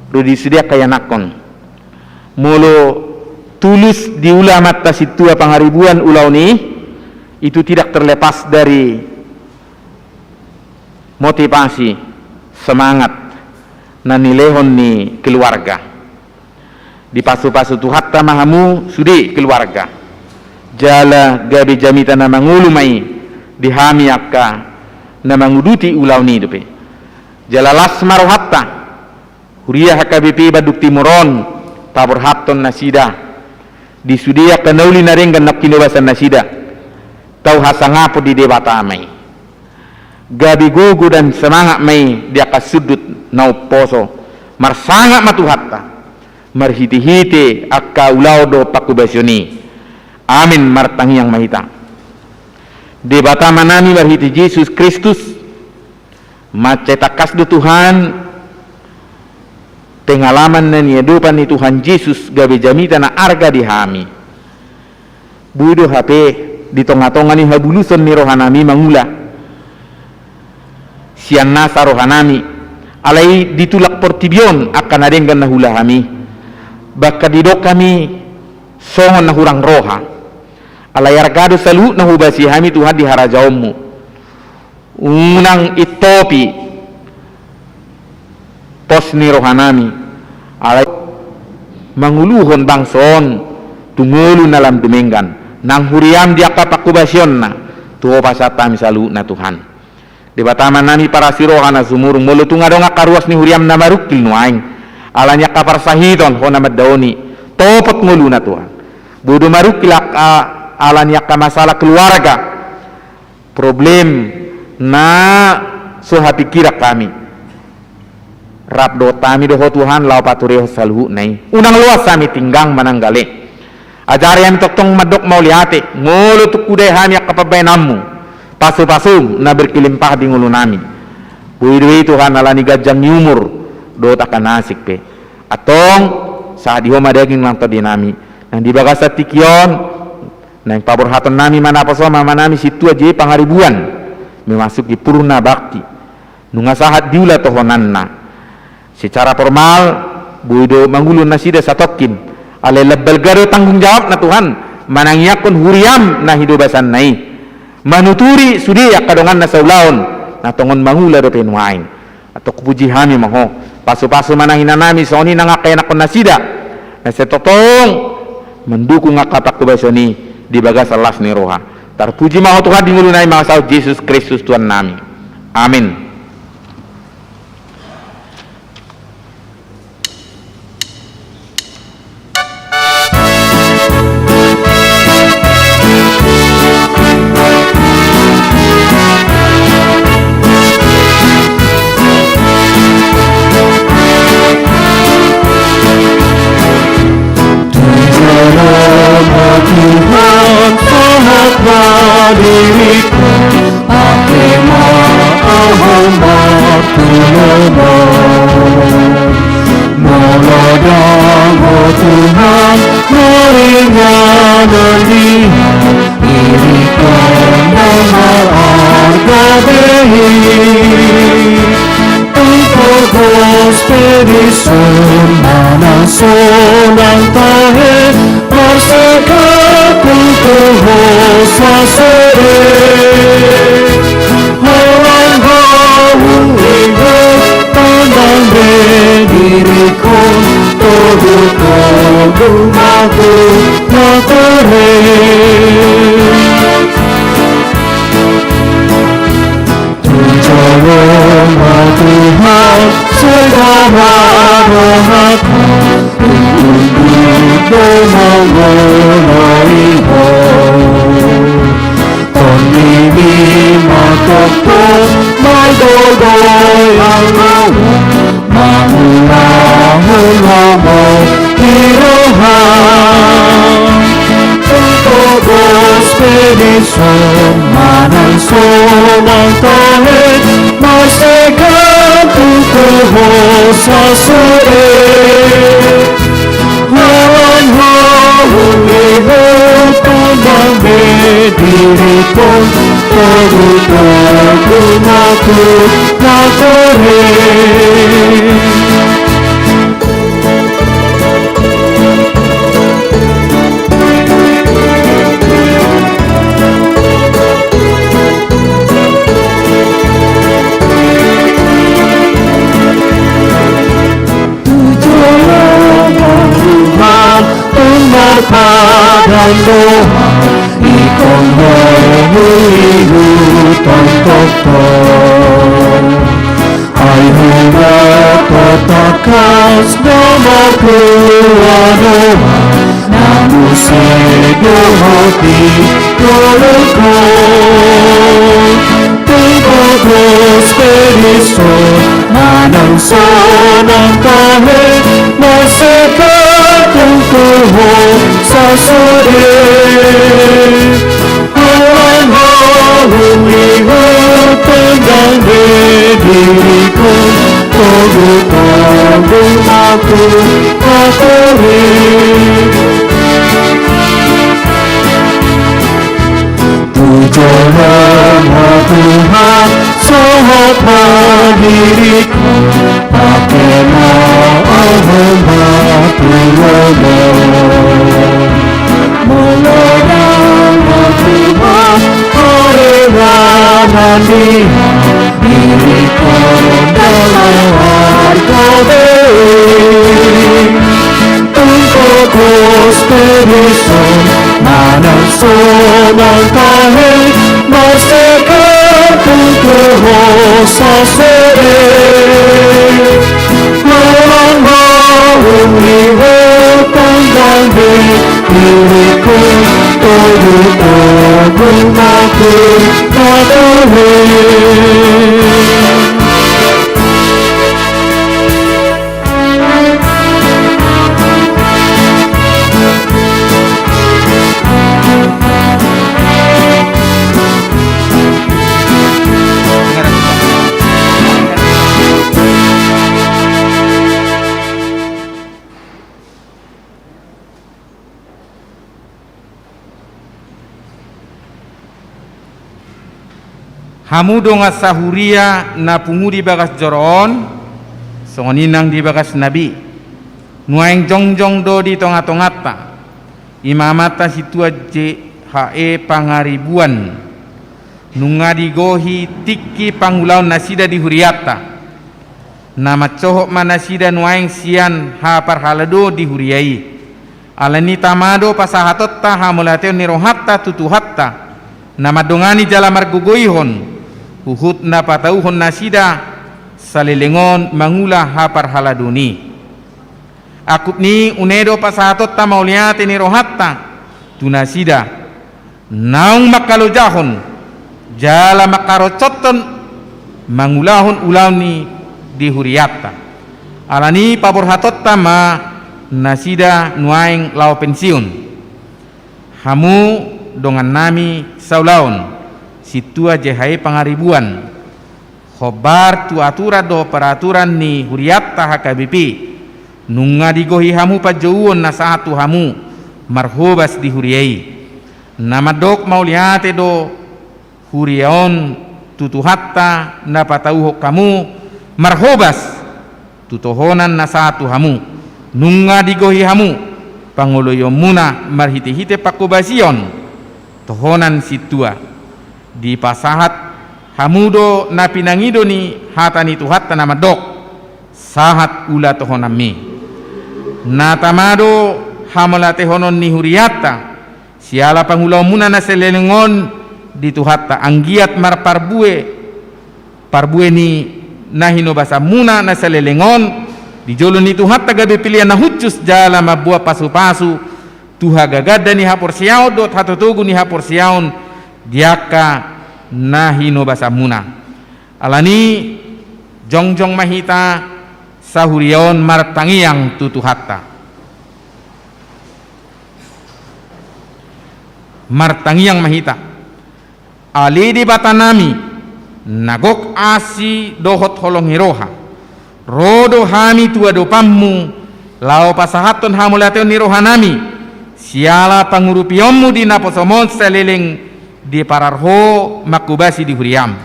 rudi sedia kaya nakon. Mulu tulus di ulama tasitua pangaribuan ulau ni itu tidak terlepas dari motivasi, semangat, na nilehon ni keluarga. Di pasu-pasu tuhatta mahamu sudi keluarga jala gabi jamita na mangulumai dihami akka na manguduti ulau ni dupe jala lasmaro hatta huriya hakabipi baduk timuron tabur hatton nasida di sudia kanauli na ringgan nakinobasan nasida tau hasangapo di debata amai gabi gugu dan semangat mai dia kasudut nau poso marsangak matuhatta marhiti-hiti akka ulau do pakubasyoni amin martangi yang mahita debata manami marhiti Yesus Kristus macetakas do Tuhan pengalaman na niadupan ni Tuhan Yesus gabi jamita na arga dihami budo HP di tonga-tonga ni habuluson ni rohanami mangula sian nasa rohanami alai ditulak portibion akan adenggan na hula hami baka didok kami songon na hurang roha alayargado salu na hubasi hami Tuhan di harajaommu unang itopi pos ni rohanami alay manguluhon bangson tungulu na lam dumenggan nang huriam dia kapakubasyon na tuho pasatami salu na Tuhan di bataman nami para siroha na sumurung mulu tungadong akaruas ni huriam na marukil nuaing alanya kapar sahidon ho namad daoni topot mulu na Tuhan budu marukilak alanya ka masalah keluarga problem na so hati kira kami rabdo tami doho Tuhan lau paturi salhu nai unang luas sami tinggang mananggale ajari yang toktong madok mau liate ngolo tukudai hami akapabayanammu pasu-pasu na berkilimpah di ngulu nami buidui Tuhan alani gajang nyumur do takkan asik pe atong saat dihoma daging lang to dinami nang dibagasa tikion nang pabor haton nami mana pasoma manami situ aja pangaribuan memasuki di purna bakti nunga sahat diula tohonanna secara formal buido manggulun nasida satokin ale lebbal garo tanggung jawab na Tuhan manangyakon huriam na hidubasan nai manuturi sudi akadongan na saulaon na tongon mangula do penuain atau kupuji hami maho pasu-pasu manangina nami soni nangakay na nasida na setotong mendukung akapak kubasoni di bagas alas ni roha tarpuji maho Tuhan di ngulunay mga saud Yesus Kristus Tuhan nami amin. Tuhan sehat diriku, aku mau hormat meladang Tuhan meringankan dia diriku mahal harga diri untuk hospedisun mana sonang tahe marsakaku terhosa sore orang haung ibu pandang diriku tubuh matu materi Tolong Tuhan segala doaku đô mong ngồi hồ còn đi đi mà tốt tốt mai đô đôi ang ngô mà mula hôn hoa mồ đi đô hà Todos bendición mananso mantohe maseka tuku hosa sore hawan hawungi hutubang bedirikon toguto kumaku nakore padang doa ikon mehuihu tontok ai hura totakas nama kuanoa namu sedohoti koloko Todos bendición manang sonang kahe maseka tungkuho sasore halang hawung iho tenggang bediriku togu-togu aku kakore Tujuan Tuhan sehapa diriku pakai hormat Tuhan Tuhan Tuhan diriku dalam harga Todos bendición manang sonang kahe maseka tuku hosa sore halang hawung iho tanggang diriku togu-togu aku kakore Hamu donga sahuria na pungu di bagas joron songoninang di bagas nabi nuaing jongjong do di tonga-tongata imamata situa je hae pangaribuan nunga digohi tiki pangulaun nasida di huriata nama cohok manasida nuaing sian ha parhalado di huriai alani tamado pasahatotta hamulateo nirohatta tutuhatta nama dongani jala margugoihon uhut na patauhon nasida salilingon mangula hapar haladuni akut ni unedo pasatot ta mauliate ni rohatta tunasida naung makalojahon jala makarocoton mangulahon ulauni di huriata alani paborhatot ma nasida nuaing lau pensiun hamu dongan nami saulaun situa jehai pangaribuan khobar tu aturan do peraturan ni huriatta HKBP nunga digohi hamu pajauon na satu hamu marhobas di huriai nama dok mauliate do huriaon tutuhatta na patauho kamu marhobas tutohonan na satu hamu nunga digohi hamu pangoloyomuna marhite-hite pakubasion tohonan situa di pasahat hamudo na pinangido ni hatani tuhatta na madok sahat ula tohonami na tamado hamalate honon ni huriata siala pangulaw muna na selelengon di tuhatta anggiat marparbue ni nahino basa muna na selelengon di jolon itu hatta gabe pilihan na hucus jala mabua pasu-pasu tuha gagada ni hapor siaw dot hatotogu ni hapor siawn diaka nahino basamuna alani jongjong mahita sahurion martangiang tutu hatta martangiang mahita alidi batanami nagok asi dohot holong hiroha rodo hami tua do pammu lao pasahaton hamulateo ni rohanami siala pangurupionmu di naposomon seleleng di pararho makubasi di huriam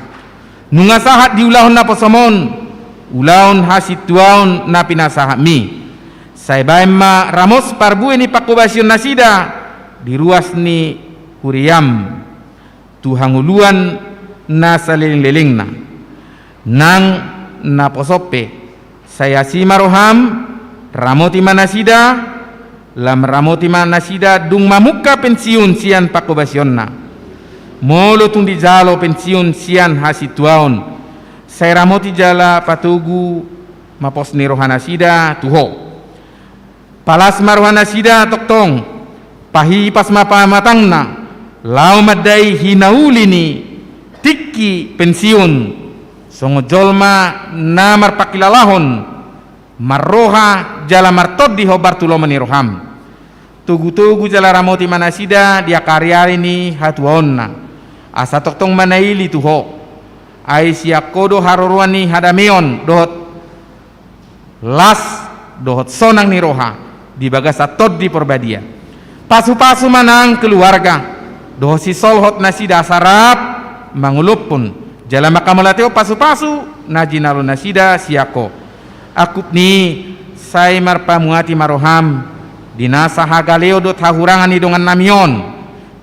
nunga sahat di ulahon naposomon ulahon hasituaon na pinasahat mi saibaima ramos parbue ni pakubasion nasida di ruas ni huriam tuhanguluan na saleleng-leleng na nang naposope saya si maroham ramoti manasida lam ramoti manasida dung mamuka pensiun sian pakubasion na molo tung di jalo pensiun sian hasituaon saya ramoti jala patugu mapos ni rohana sida tuho palas marohana sida toktong pahi pas mapa matangna lau madai hinauli ni tiki pensiun songo jolma namar pakilalahon marroha jala martod di hobar tulo maniroham tugu-tugu jala ramoti manasida dia karyari ni hatuonna asa toktong manaili tuho ai siakodo haroruani hadameon dohot las dohot sonang ni roha di bagasa tod di perbadia pasu-pasu manang keluarga dohot si solhot nasida sarap mangulup pun jala makamulateo pasu-pasu najinalo nasida siako akup ni say marpamuati maroham dinasa hagaleo do tahurangan idongan namion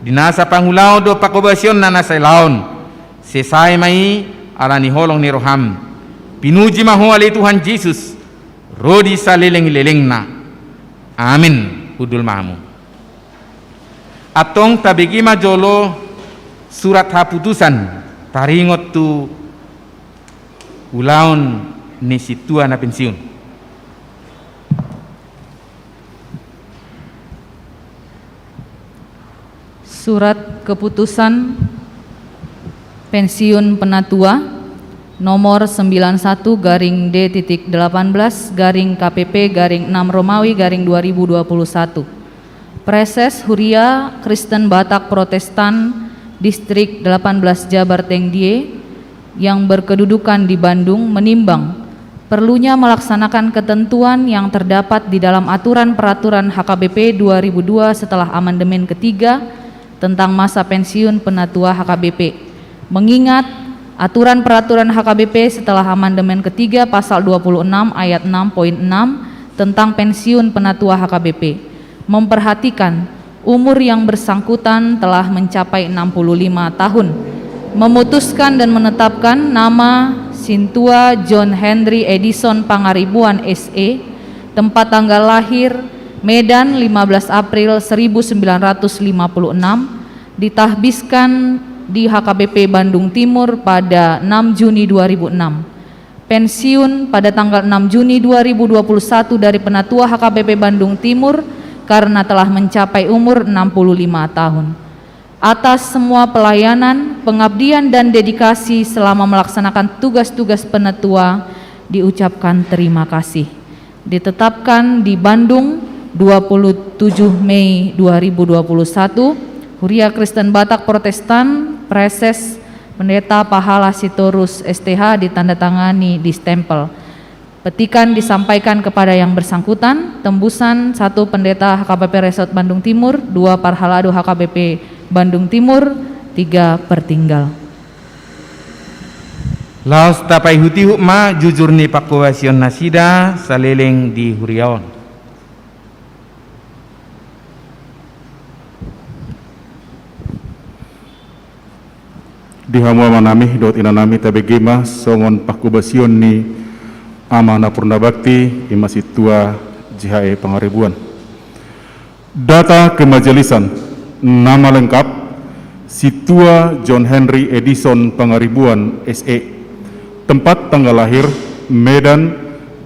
dinasa pangulao do pakobasion na nasay laon sesay mai ala ni holong ni roham pinuji maho ali Tuhan Yesus rodi saleleng-leleng na amin udul mahamu atong tabigi majolo surat haputusan taringot tu ulaon ni situa na pensiun surat keputusan pensiun penatua nomor 91/D.18 KPP/6 Romawi /2021 Preses Huria Kristen Batak Protestan Distrik 18 Jabar Tengdie yang berkedudukan di Bandung menimbang perlunya melaksanakan ketentuan yang terdapat di dalam aturan peraturan HKBP 2002 setelah amandemen ketiga tentang masa pensiun penatua HKBP. Mengingat aturan peraturan HKBP setelah amandemen ketiga pasal 26 ayat 6.6 tentang pensiun penatua HKBP memperhatikan umur yang bersangkutan telah mencapai 65 tahun, memutuskan dan menetapkan nama Sintua John Henry Edison Pangaribuan SE, tempat tanggal lahir Medan 15 April 1956, ditahbiskan di HKBP Bandung Timur pada 6 Juni 2006. Pensiun pada tanggal 6 Juni 2021 dari Penatua HKBP Bandung Timur karena telah mencapai umur 65 tahun. Atas semua pelayanan, pengabdian dan dedikasi selama melaksanakan tugas-tugas penatua diucapkan terima kasih. Ditetapkan di Bandung 27 Mei 2021, Huria Kristen Batak Protestan Preses Pendeta Pahala Sitorus STH ditandatangani di stempel. Petikan disampaikan kepada yang bersangkutan. Tembusan 1 Pendeta HKBP Resort Bandung Timur, 2 Parhalado HKBP Bandung Timur, 3 Pertinggal. Laos tapai huti hukma jujur ni pakuasion nasida saleleng di Huriaon. Di hamua manami dot inanami tabegema songon pakubasion ni amana purna bakti imasitua JHE Pangaribuan. Data kemajelisan nama lengkap Situa John Henry Edison Pangaribuan SE, tempat tanggal lahir Medan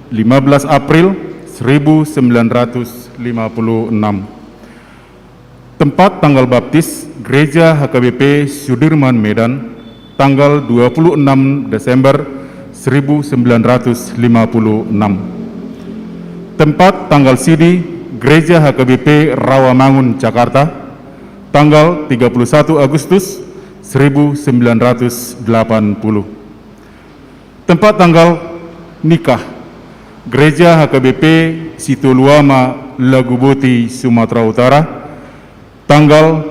15 April 1956. Tempat tanggal baptis Gereja HKBP Sudirman Medan, tanggal 26 Desember 1956. Tempat tanggal sidi Gereja HKBP Rawamangun Jakarta, tanggal 31 Agustus 1980. Tempat tanggal nikah Gereja HKBP Situluama Laguboti Sumatera Utara, tanggal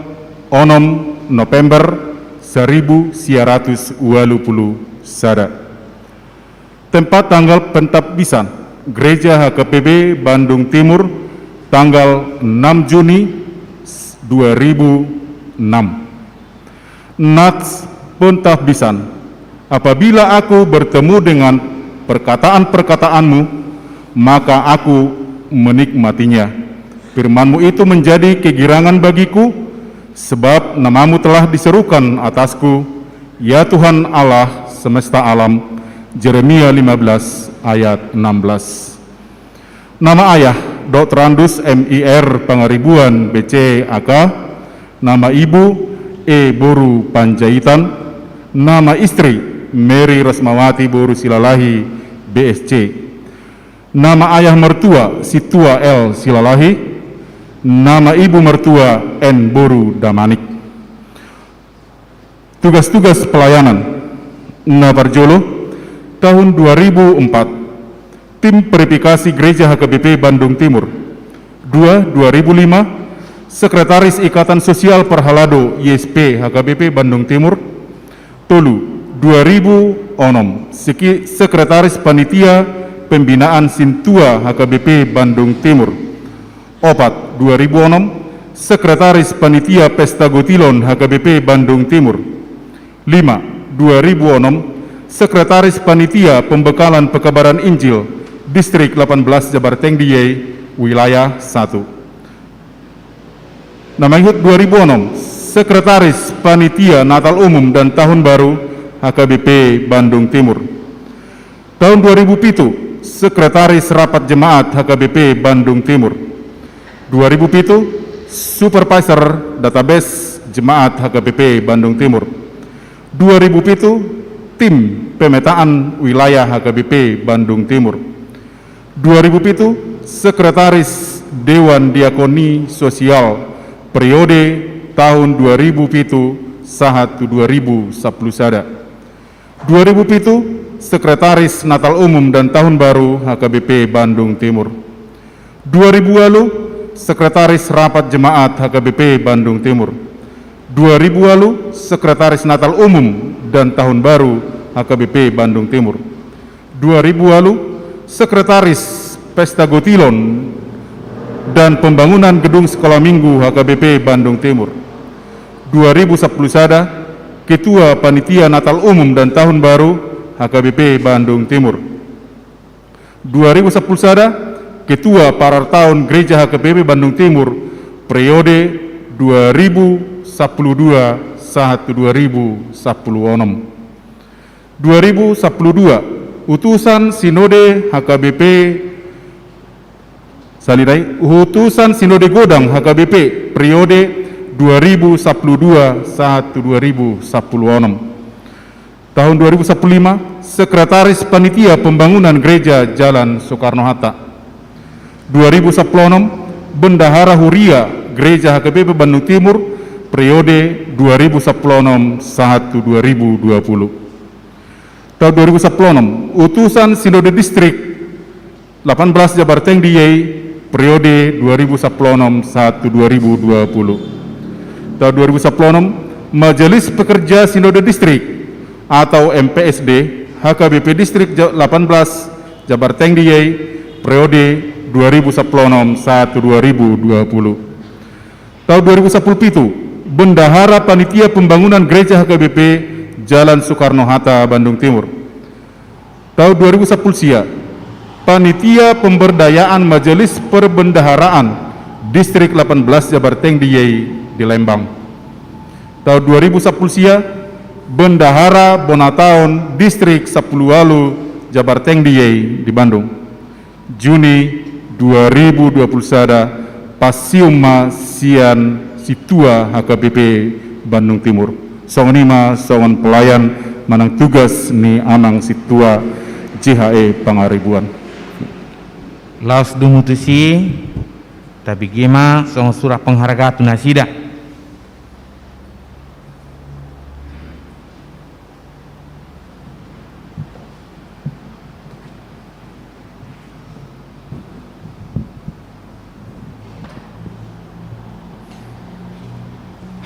6 November 1980 sada. Tempat tanggal pentapbisan Gereja HKBP Bandung Timur, tanggal 6 Juni 2006. Nats pentapbisan: apabila aku bertemu dengan perkataan-perkataanmu, maka aku menikmatinya. Firman-Mu itu menjadi kegirangan bagiku, sebab namamu telah diserukan atasku, ya Tuhan Allah semesta alam. Jeremia 15 ayat 16. Nama ayah Dr. Andus MIR Pangaribuan BC AK, nama ibu E. Boru Panjaitan, nama istri Mary Rosmawati Boru Silalahi BSC, nama ayah mertua Situa L Silalahi, nama ibu mertua N Boru Damanik. Tugas-tugas pelayanan Nabarjolo tahun 2004, tim verifikasi Gereja HKBP Bandung Timur. 2005, Sekretaris Ikatan Sosial Perhalado ISP HKBP Bandung Timur. Tolu 2006, Sekretaris Panitia Pembinaan Sintua HKBP Bandung Timur. Opat 2006, Sekretaris Panitia Pesta Gotilon HKBP Bandung Timur. 5 2006, Sekretaris Panitia Pembekalan Pekabaran Injil Distrik 18 Jabarteng Diye, Wilayah 1. Nama Ihud 2006, Sekretaris Panitia Natal Umum dan Tahun Baru HKBP Bandung Timur. Tahun 2007, Sekretaris Rapat Jemaat HKBP Bandung Timur. 2007, Supervisor Database Jemaat HKBP Bandung Timur. 2007, Tim Pemetaan Wilayah HKBP Bandung Timur. 2007, Sekretaris Dewan Diakoni Sosial periode tahun 2007 sahat 2010 sada. 2007, Sekretaris Natal Umum dan Tahun Baru HKBP Bandung Timur. 2000 lalu, Sekretaris Rapat Jemaat HKBP Bandung Timur. 2000 lalu, Sekretaris Natal Umum dan Tahun Baru HKBP Bandung Timur. 2000 lalu, Sekretaris Pesta Gotilon dan Pembangunan Gedung Sekolah Minggu HKBP Bandung Timur. 2010 sada, Ketua Panitia Natal Umum dan Tahun Baru HKBP Bandung Timur. 2010 sada, Ketua Parartaun Gereja HKBP Bandung Timur periode 2012 sahat 2016. 2012, Utusan Sinode HKBP Utusan Sinode Godang HKBP periode 2012 sahat 2016. Tahun 2015, Sekretaris Panitia Pembangunan Gereja Jalan Soekarno-Hatta. 2016, Bendahara Huria Gereja HKBP Bandung Timur periode 2016 sahat 2020. Tahun 2016, Utusan Sinode Distrik 18 Jabarteng Diye periode 2016 sahat 2020. Tahun 2016, Majelis Pekerja Sinode Distrik atau MPSD HKBP Distrik 18 Jabarteng Diye periode 2016 sahat 2020. Tahun 2017, Bendahara Panitia Pembangunan Gereja HKBP Jalan Soekarno-Hatta Bandung Timur. Tahun 2010 sia, Panitia Pemberdayaan Majelis Perbendaharaan Distrik 18 Jabarteng Diye di Lembang. Tahun 2010 sia, Bendahara Bonataon Distrik 10 Walu Jabarteng Diye di Bandung. Juni 2021 Pasiuma Sian Situa HKBP Bandung Timur. Songonima songon pelayan manang tugas ni anang Situa JHE Pangaribuan. Laos dumutusi tapi gema songon surah penghargaan tunasida.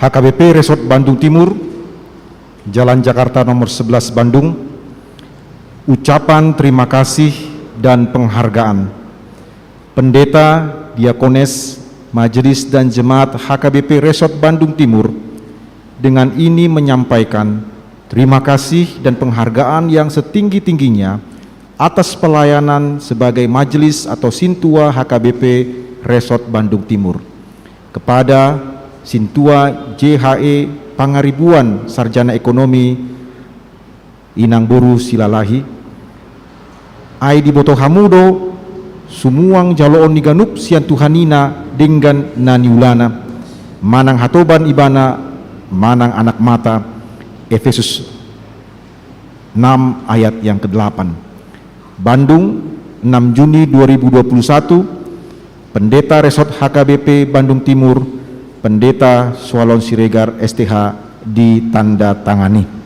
HKBP Resort Bandung Timur, Jalan Jakarta nomor 11 Bandung, ucapan terima kasih dan penghargaan. Pendeta, Diakones, Majelis dan Jemaat HKBP Resort Bandung Timur dengan ini menyampaikan terima kasih dan penghargaan yang setinggi-tingginya atas pelayanan sebagai Majelis atau Sintua HKBP Resort Bandung Timur kepada Sintua JHE Pangaribuan Sarjana Ekonomi Inang Boru Silalahi Aidi Boto Hamudo Sumuang Jaloon Niganup Sian Tuhanina Denggan Naniulana Manang Hatoban Ibana Manang Anak Mata Efesus 6 ayat yang ke-8. Bandung 6 Juni 2021 Pendeta Resort HKBP Bandung Timur Pendeta Swalon Siregar STH ditandatangani.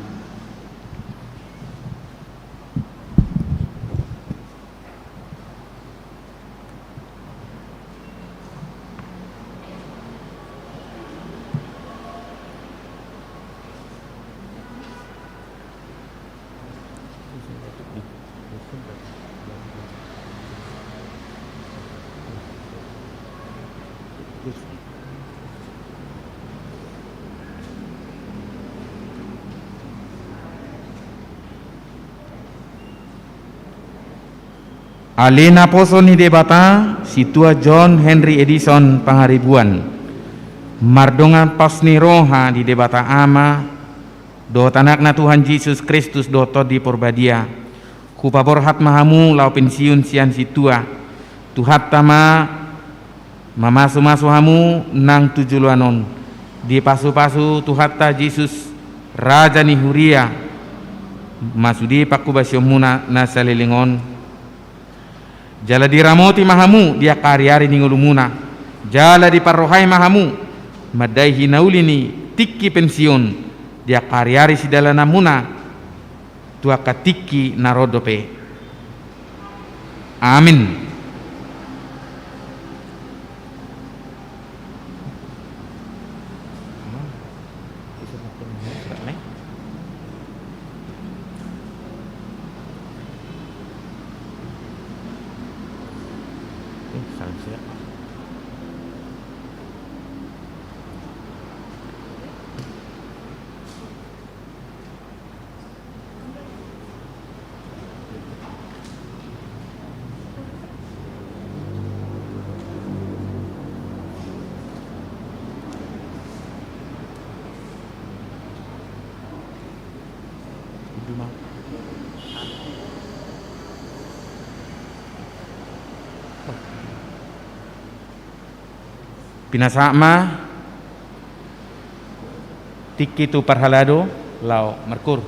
Alena poso ni debata Situa John Henry Edison Pangaribuan mardongan pasni roha di debata ama do tanakna Tuhan Yesus Kristus do di porbadia kupaborhat mahamu lau pensiun sian situa tuhat tama mamasu-masu hamu nang tujuluanon di pasu-pasu tuhatta Yesus Raja ni Huria masudi pakubasyomuna nasalilingon jala diramoti mahamu dia karyari ningulumuna jala diparrohai mahamu madai hinaulini tikki pensiun dia karyari sidalana muna tua katiki narodope amin. Pinasama tiki tu parhalado lau merkur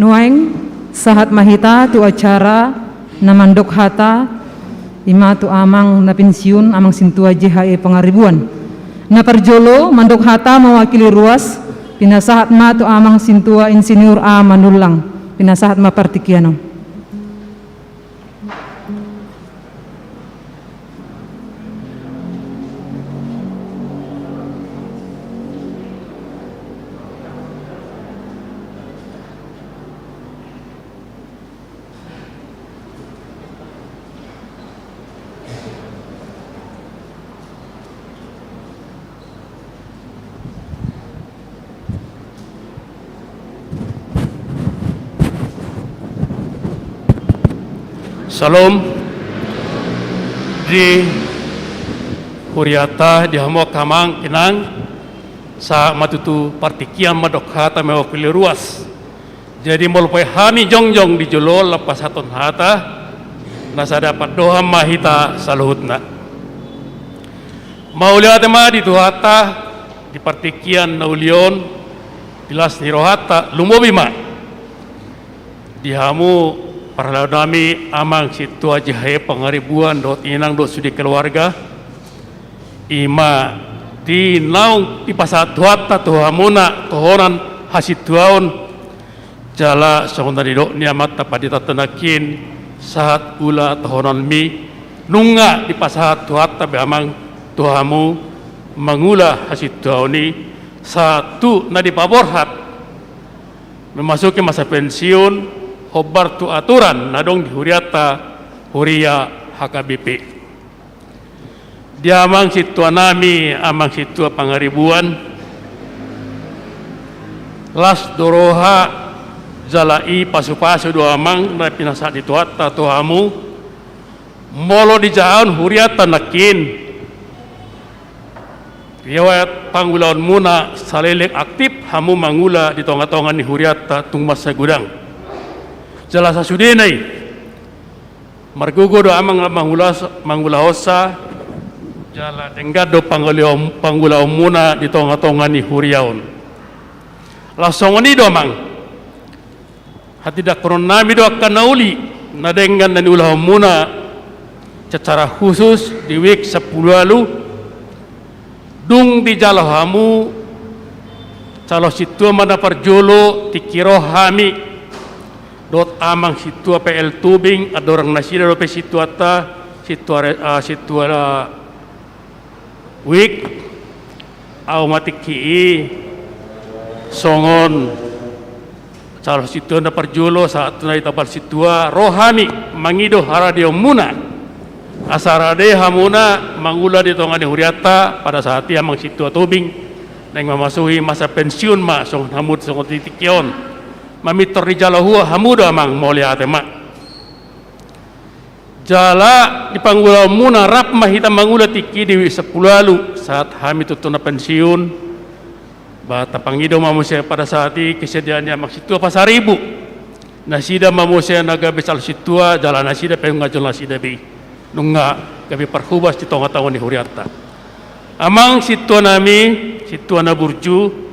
Nuaing sahat mahita tu acara namandok hata ima tu amang na pensiun amang sintua JHE pengaribuan na perjolo mandok hata mewakili ruas pinasahat ma tu amang sintua insinyur A Manulang pinasahat ma partikiano. Salam di Huriata di Hamo Kamang Kinang sa matutu partikian madok hata mewakili ruas. Jadi melupai hani jongjong di jolo lepas haton hata nasa dapat doa mahita saluhutna. Mau lihat ma di tuhata di partikian naulion pilas nirohata lumobima di hamu para nami amang situa JHE pengaribuan dot inang dot sudi keluarga ima di naung di pasat tuata tuhamuna tohonan hasit tuaon jala songon tadi dok niamat tapadita tenakin saat ula tohonan mi nunga di pasat tuata beamang tuhamu mangula hasit tuaoni satu nadi paborhat memasuki masa pensiun hobar tu aturan nadong di huriata huria HKBP dia amang situa nami amang situa pangaribuan las doroha zalai pasu-pasu do amang na pinasat di tuata tuhamu molo di jaon huriata nakin riwayat panggulaon muna salelek aktif hamu mangula di tonga-tonga ni huriata tung masa gudang jala sasudenai margugo do amang mangula hosa jala denggado panggulaon muna di tonga-tonga ni huriaon langsung ni do amang hati dak nami do akan nauli na denggan dan ulah muna secara khusus di week 10 lalu dung di jalahamu calo situa mana parjolo tikiro hami dot amang situa PL tubing ada orang nasida do pe situa ta situa week au matiki songon calo situa na parjolo saat tunai tapal situa rohami mangido haradio muna asarade hamuna mangula di tonga di huriata pada saat ia mang situa tubing neng memasuki masa pensiun ma song hamud song titikion mamitor di jalahu hamudo amang molia tema jala di panggula muna rap mahita mangula tiki di 10 lalu saat hami tutuna pensiun bata pangido mamusia pada saat ini kesediaannya mang situa pasaribu nasida mamusia naga besal situa jala nasida pengajul nasida bi nunga gabi parhubas di tonga-tonga ni huriata amang situa nami situa na burju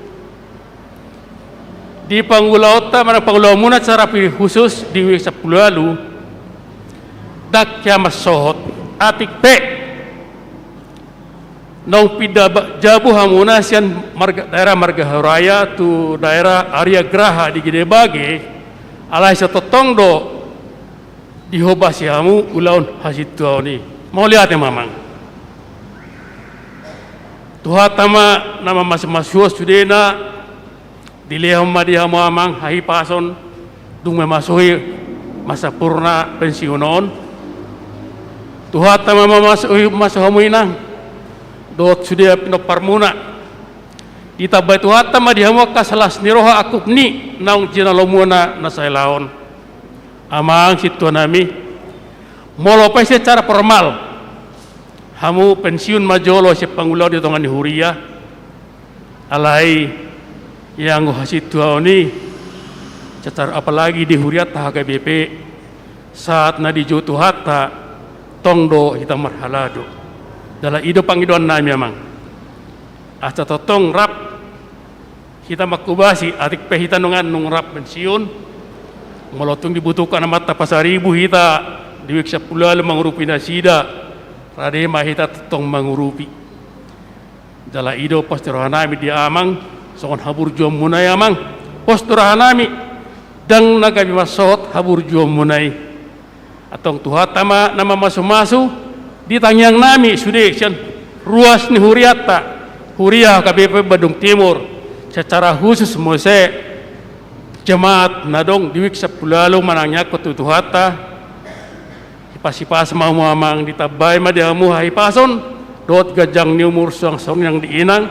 di panggulaota mana panggulaw muna cara pilih khusus di 10 lalu dakya masohot atik pe nau pida jabu hamuna sian daerah marga haraya tu daerah Arya Graha di Gede Bage alai satotong do dihobasi hamu ulaun hasit tuaoni mau lihat ya mamang tuhatama nama mas-masuos sudena dilehom madihamu amang hahi pason dung memasuki masa purna pensiunon tuhatama memasuki masa hamu inang dot sudah pinopar muna ditabai tuhatama dihamu kasalas niroha akub ni naung jinalomuna nasailaon amang situ nami molopai secara formal hamu pensiun majolo si panggulaw di tongan di huria alai yang hasitu ni secara apalagi di huria ta HKBP saat na di jotu hatta tongdo hitam marhalado dalam ido pangidon nami amang asa totong rap kita makubasi atik pehitanungan nung rap pensiun molotung dibutuhkan amat pasaribu hita di week 10 lalu mengurupi nasida radema hita tetong mengurupi jala ido posturahanami di amang songon habur jom munai amang posturahanami dang nagabi masot habur jom munai atong tuhatama nama masu-masu ditangyang nami sudah sian ruas ni huriata huria KBP Bandung Timur secara khusus mose jemaat nadong di week 10 lalu manangnya ketutuhata hipas-hipas mau amang ditabay madihamu hipason dot gajang ni umur song yang diinang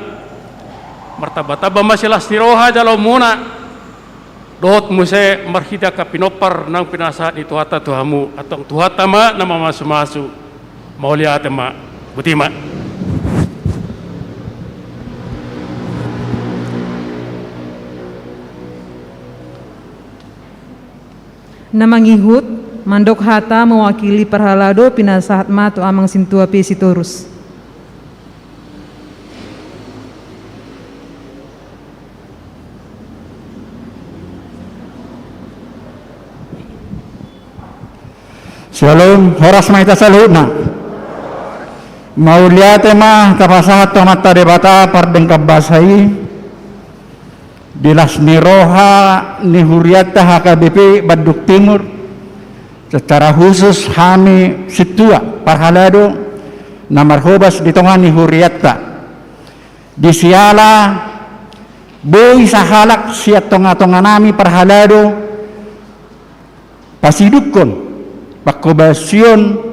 martaba-taba masilas niroha jalo muna dot muse marhida kapinopar nang pinasa di tuhata tuhamu atong tuhata ma nama masu-masu mau lihat ma butima Namangihut mandok hata mewakili perhalado pinasahat matu amang sintua pi sitorus. Shalom, horas mahita saludna. Mauliate ma kapasahat mata debata pardengkap basai dilas niroha ni huriata HKBP Bandung Timur secara khusus kami situa parhalado namar hobas di tengah ni huriata di siala boy sahalak siat tonga-tonga nami parhalado pasidukon pakobasyon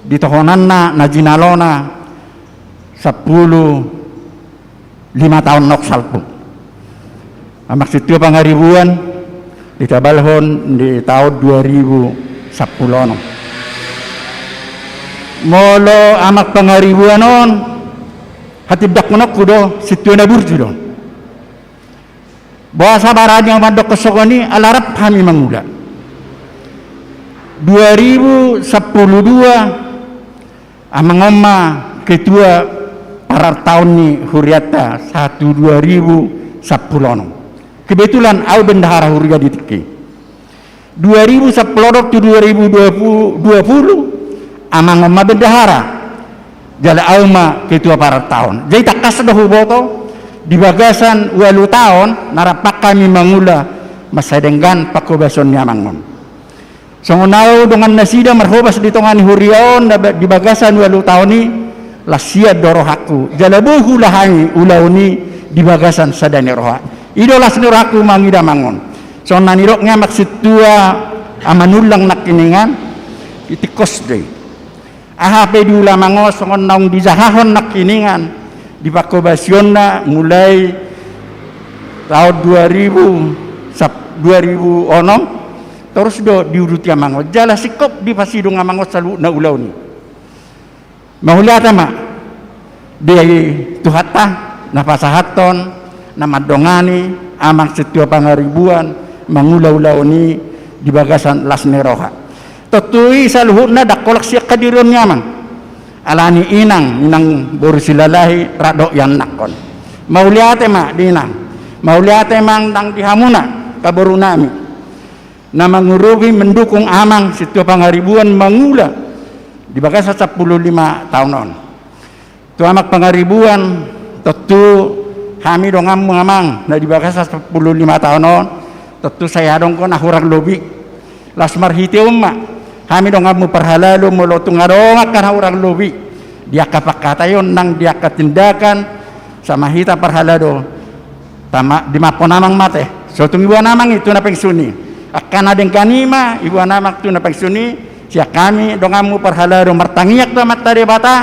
di tohonanna najinalona 5 tahun nok salpu amak situ pangaribuan di tabalhon di tahun 2010 molo amak pangaribuan on hatidak menok kudo situ na burju don bahasa baradnya mandok kesokoni alarap kami mengula 2012 amang oma ketua para tahun ni huriata 2010 kebetulan au bendahara huria di tiki 2010 ke 2020 amang oma bendahara jala au ma ketua para tahun jadi tak kasih boto di bagasan 8 tahun narapak kami mengula masa dengan pakobason nyamangom songonau dengan nasida marhobas di tongani huriaon di bagasan 8 tahun ni lasia dorohaku jalabuhu lahangi ulauni di bagasan sadani roha idolas nuraku mangida mangon sonani roknya maksud tua amanulang nakiningan itikos deh ahp diula mangos songon naung di zahahon nakiningan di pakobasionna mulai tahun 2000 terus do diuruti amango jala sikop di pasidung amango salu na ulaw ni mahulata ma di tuhata na pasahaton na madongani amang setua pangaribuan mangulaw-ulaw ni di bagasan lasneroha tutui saluhut na dakolak siya kadiron nyamang alani inang borusilalahi rado yan nakon mahulata ma di inang mahulata mang dang dihamuna kabaru nami na mangurugi mendukung amang situ pangaribuan mangula di bagasa 15 tahun on tu amak pangaribuan tentu kami dong amang na di bagasa 15 tahun on tentu saya dong ko nahurang lobi lasmar hiti umma kami dong amu perhalalo molotung adongak kan hurang lobi dia kapakatayon nang dia ketindakan sama hita perhalado tama di mapon amang mate sotung ibu namang itu na pengsuni akan ada yang kanima ibu anak tu na pagsuni siya kami dongamu parhalaro martangiyak na mata debata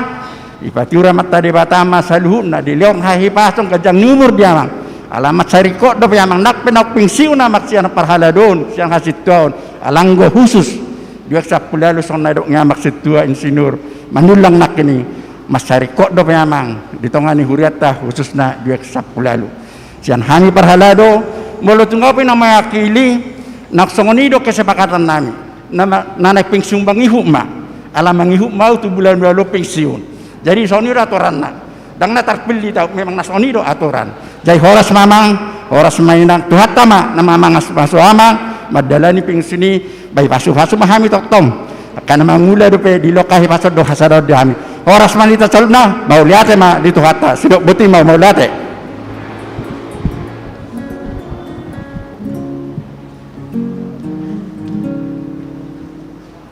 ipatiura mata debata masaluhun na dileong hahipasong kajang numur diamang alamat sarikot do piamang nakpenok pingsiu na maksiyan parhaladon siyang hasituaon alanggo khusus diak sa pulalo song nadok nga maksitua insinur manulang nakini masarikot do piamang ditongani huriata khusus na diak sa pulalo siyan hani parhalado molo tunggapi na mayakili naksongonido kesepakatan nami nanak pensiun bangihu ma alam mangihu mau tu bulan lalu pensiun jadi sonido aturan nak dang natarpilih tau memang nasonido aturan jadi horas mamang horas mainang tuhat tama nama mamang masuk amang madalani pensiuni bayi pasu mahami toktom akan mangula dope di lokahi pasod do hasado dami horas manita salna mau lihat ma di tuhata sidok buti mau lihat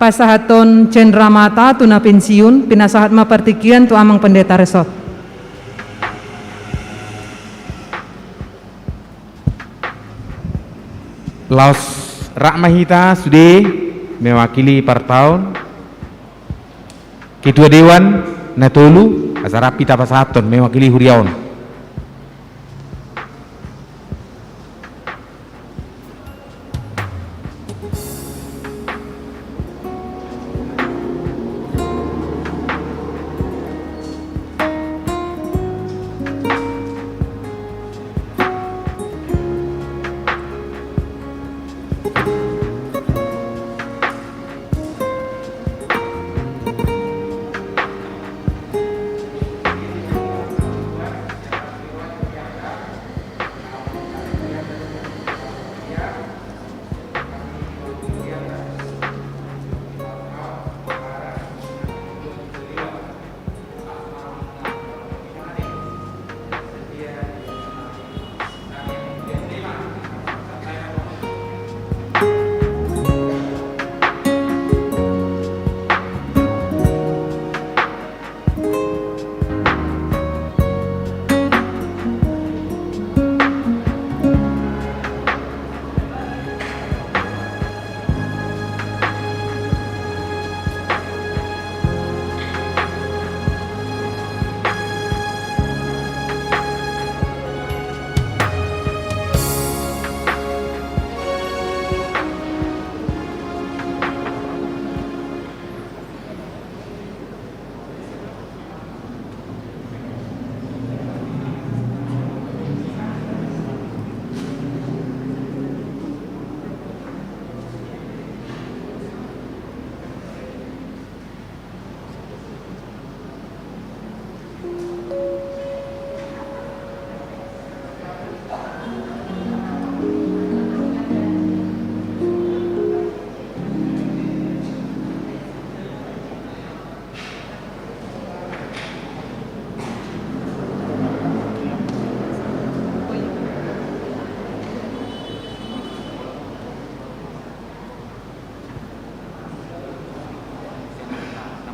pasahaton cendramata tuna pensiun pinasahat mapartikian tu amang pendeta resort Laos Rakmahita sudah mewakili partahun ketua dewan Natolu asara pita pasahaton mewakili huriaon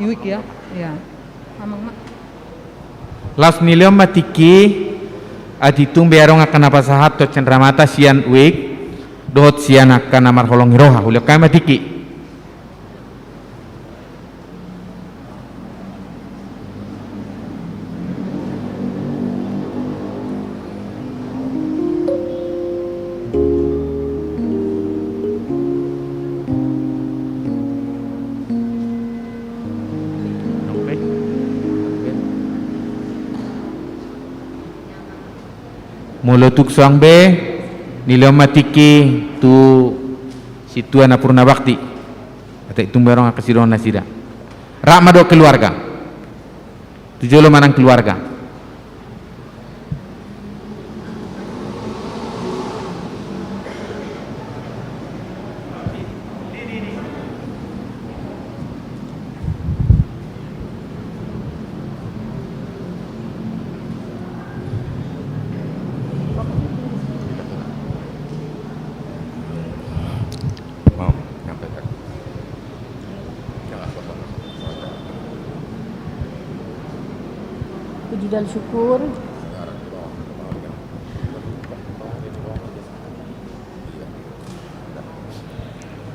Iwik ya. Ya. Amang mak. Las niliom matiki aditung bearong akan apa sahat to cendramata sian wik dohot sian akan amar holong hiroha ulio kaya matiki. Mulutuk suang be niliom matiki tu situa na purna bakti atau itu berong akasidon nasida rak madok keluarga tujuh lo manang keluarga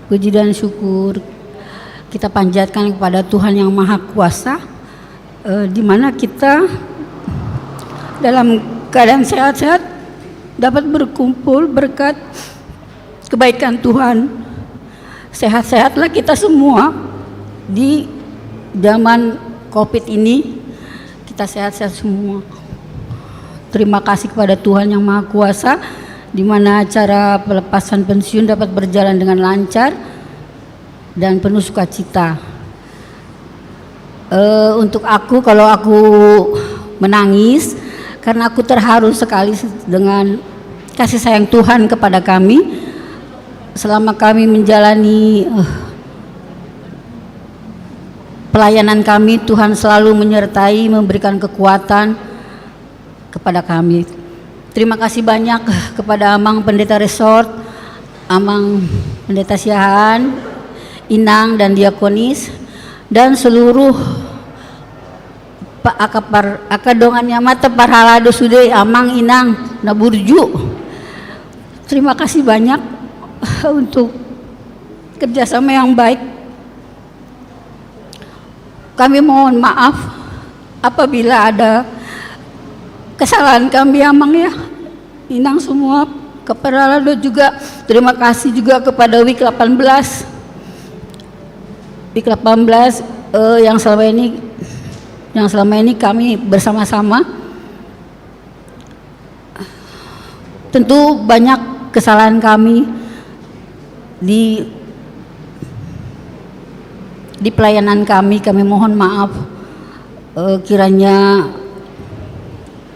puji dan syukur kita panjatkan kepada Tuhan yang Maha Kuasa, di mana kita dalam keadaan sehat-sehat dapat berkumpul berkat kebaikan Tuhan. Sehat-sehatlah kita semua di zaman COVID ini. Kita sehat-sehat semua. Terima kasih kepada Tuhan yang Maha Kuasa, di mana acara pelepasan pensiun dapat berjalan dengan lancar dan penuh sukacita. Untuk aku, kalau aku menangis karena aku terharu sekali dengan kasih sayang Tuhan kepada kami selama kami menjalani pelayanan kami. Tuhan selalu menyertai, memberikan kekuatan kepada kami. Terima kasih banyak kepada Amang Pendeta Resort, Amang Pendeta Siahaan, Inang dan Diakonis, dan seluruh Pak Akadongannya Mata Parhalado Sude, Amang, Inang, Naburju. Terima kasih banyak untuk kerjasama yang baik. Kami mohon maaf apabila ada kesalahan kami, Amang ya, Inang semua, kepada Lado juga. Terima kasih juga kepada WIK 18 yang selama ini kami bersama-sama. Tentu banyak kesalahan kami di pelayanan kami mohon maaf. Kiranya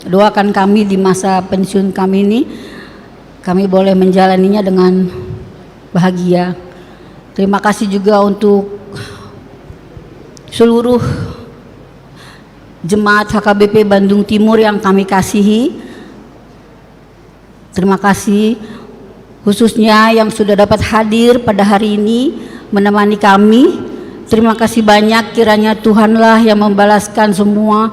doakan kami di masa pensiun kami ini, kami boleh menjalaninya dengan bahagia. Terima kasih juga untuk seluruh jemaat HKBP Bandung Timur yang kami kasihi. Terima kasih khususnya yang sudah dapat hadir pada hari ini menemani kami. Terima kasih banyak, kiranya Tuhanlah yang membalaskan semua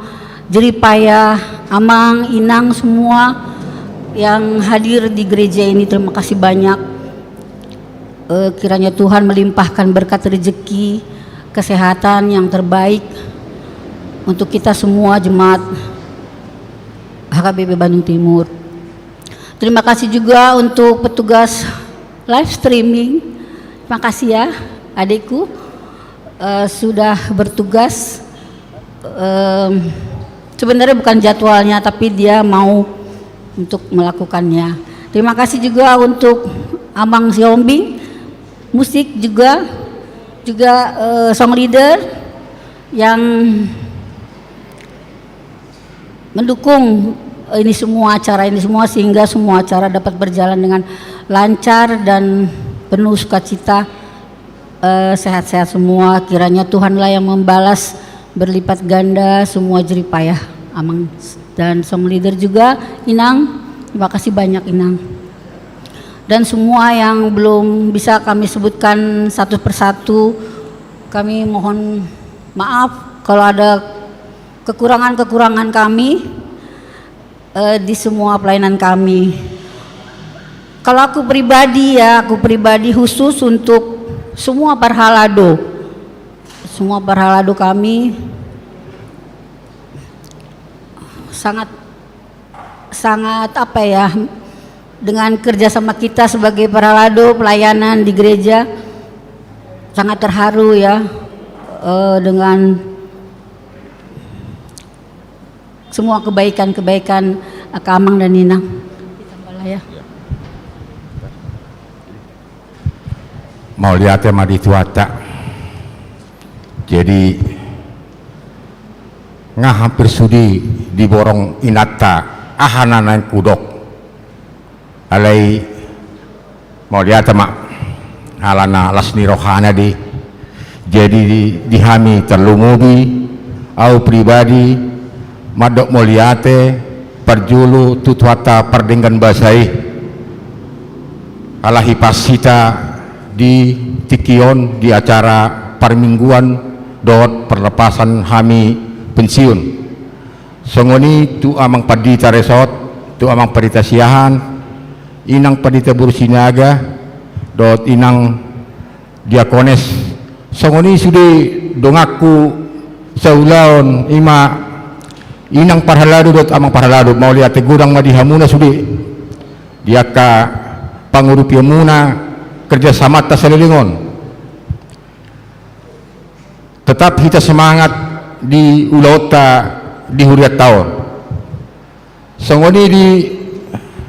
jerih payah Amang, Inang semua yang hadir di gereja ini. Terima kasih banyak. Kiranya Tuhan melimpahkan berkat rezeki, kesehatan yang terbaik untuk kita semua jemaat HKBP Bandung Timur. Terima kasih juga untuk petugas live streaming. Terima kasih ya adikku, sudah bertugas. Sebenarnya bukan jadwalnya, tapi dia mau untuk melakukannya. Terima kasih juga untuk Amang Siombing, musik juga song leader yang mendukung ini semua acara ini semua, sehingga semua acara dapat berjalan dengan lancar dan penuh sukacita. Sehat-sehat semua, kiranya Tuhanlah yang membalas berlipat ganda semua jerih payah Amang dan song leader juga Inang. Terima kasih banyak Inang, dan semua yang belum bisa kami sebutkan satu persatu. Kami mohon Maaf kalau ada kekurangan-kekurangan kami di semua pelayanan kami. Kalau aku pribadi khusus untuk semua parhalado kami sangat apa ya, dengan kerjasama kita sebagai parhalado pelayanan di gereja sangat terharu ya, dengan semua kebaikan-kebaikan Kak Amang dan Ninang. Ditambahlah ya. Mau lihat ya madi tuata. Jadi ngah hampir sudi diborong inata ahananan kudok. Alai mau lihat mak alana lasni rohana di. Jadi dihami terlumubi au pribadi madok moliate perjulu tutuata perdenggan basai alahi pasita di Tikion di acara permingguan dot perlepasan hami pensiun songoni tu amang padita resort tu amang padita siahan inang padita bursinaga dot inang diakones songoni sudi dongaku saulaon ima inang parhalado dot amang parhalado mau lihat gudang madihamuna sudi diaka pangurupi muna kerjasama tas selilingon. Tetap kita semangat di ulauta di huriat tahun. Songoni di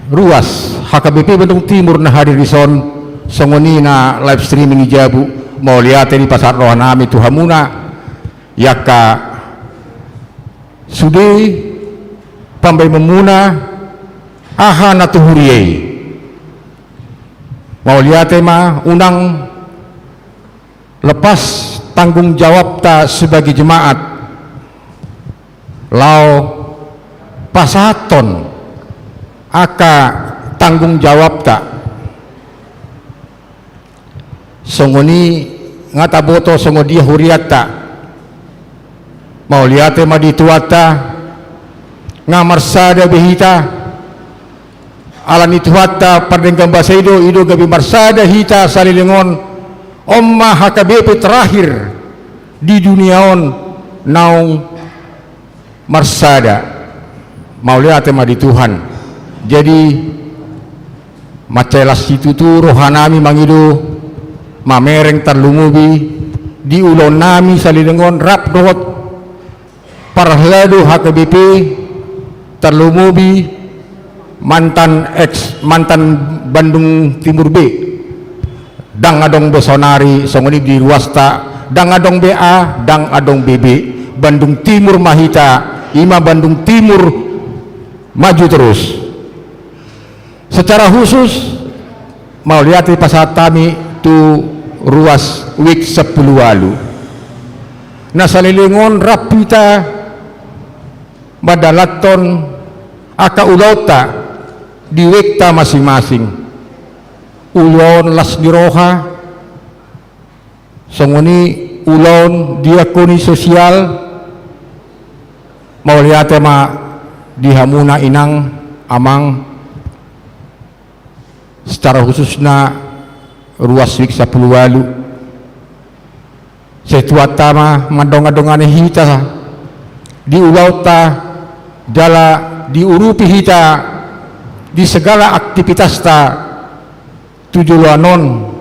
ruas HKBP Bandung Timur na hadir di son songoni na live streaming ijabu mau lihat di pasar rohanami tuhamuna yaka sudi pambai memuna aha natuhuriyei mau lihat ma undang lepas tanggung jawab ta sebagai jemaat lau pasaton aka tanggung jawab ta songoni ngata boto songodia huriat ta mau lihat ma dituata ngamarsada behita alan itu hatta perdengkan bahasa ido gabi marsada hita salilingon omma HKBP terakhir di duniaon naung marsada mau lihat tema di Tuhan jadi macelas itu tu rohanami mangido mamereng terlumubi di ulon nami salilingon rap dot parhalado HKBP terlumubi mantan Bandung Timur B dang adong besonari songoni di ruasta dang adong BA dang adong BB Bandung Timur Mahita ima Bandung Timur maju terus secara khusus mau lihat di pasar tami tu ruas week 10 lalu nah salilingon rapita badalaton aka ulauta di wekta masing-masing ulon las diroha songoni ulon diakoni sosial mau lihat ma dihamuna inang amang secara khususnya ruas wik 10 walu setuata ma madong-adongane hita di ulauta jala diurupi hita di segala aktivitas ta tujuanon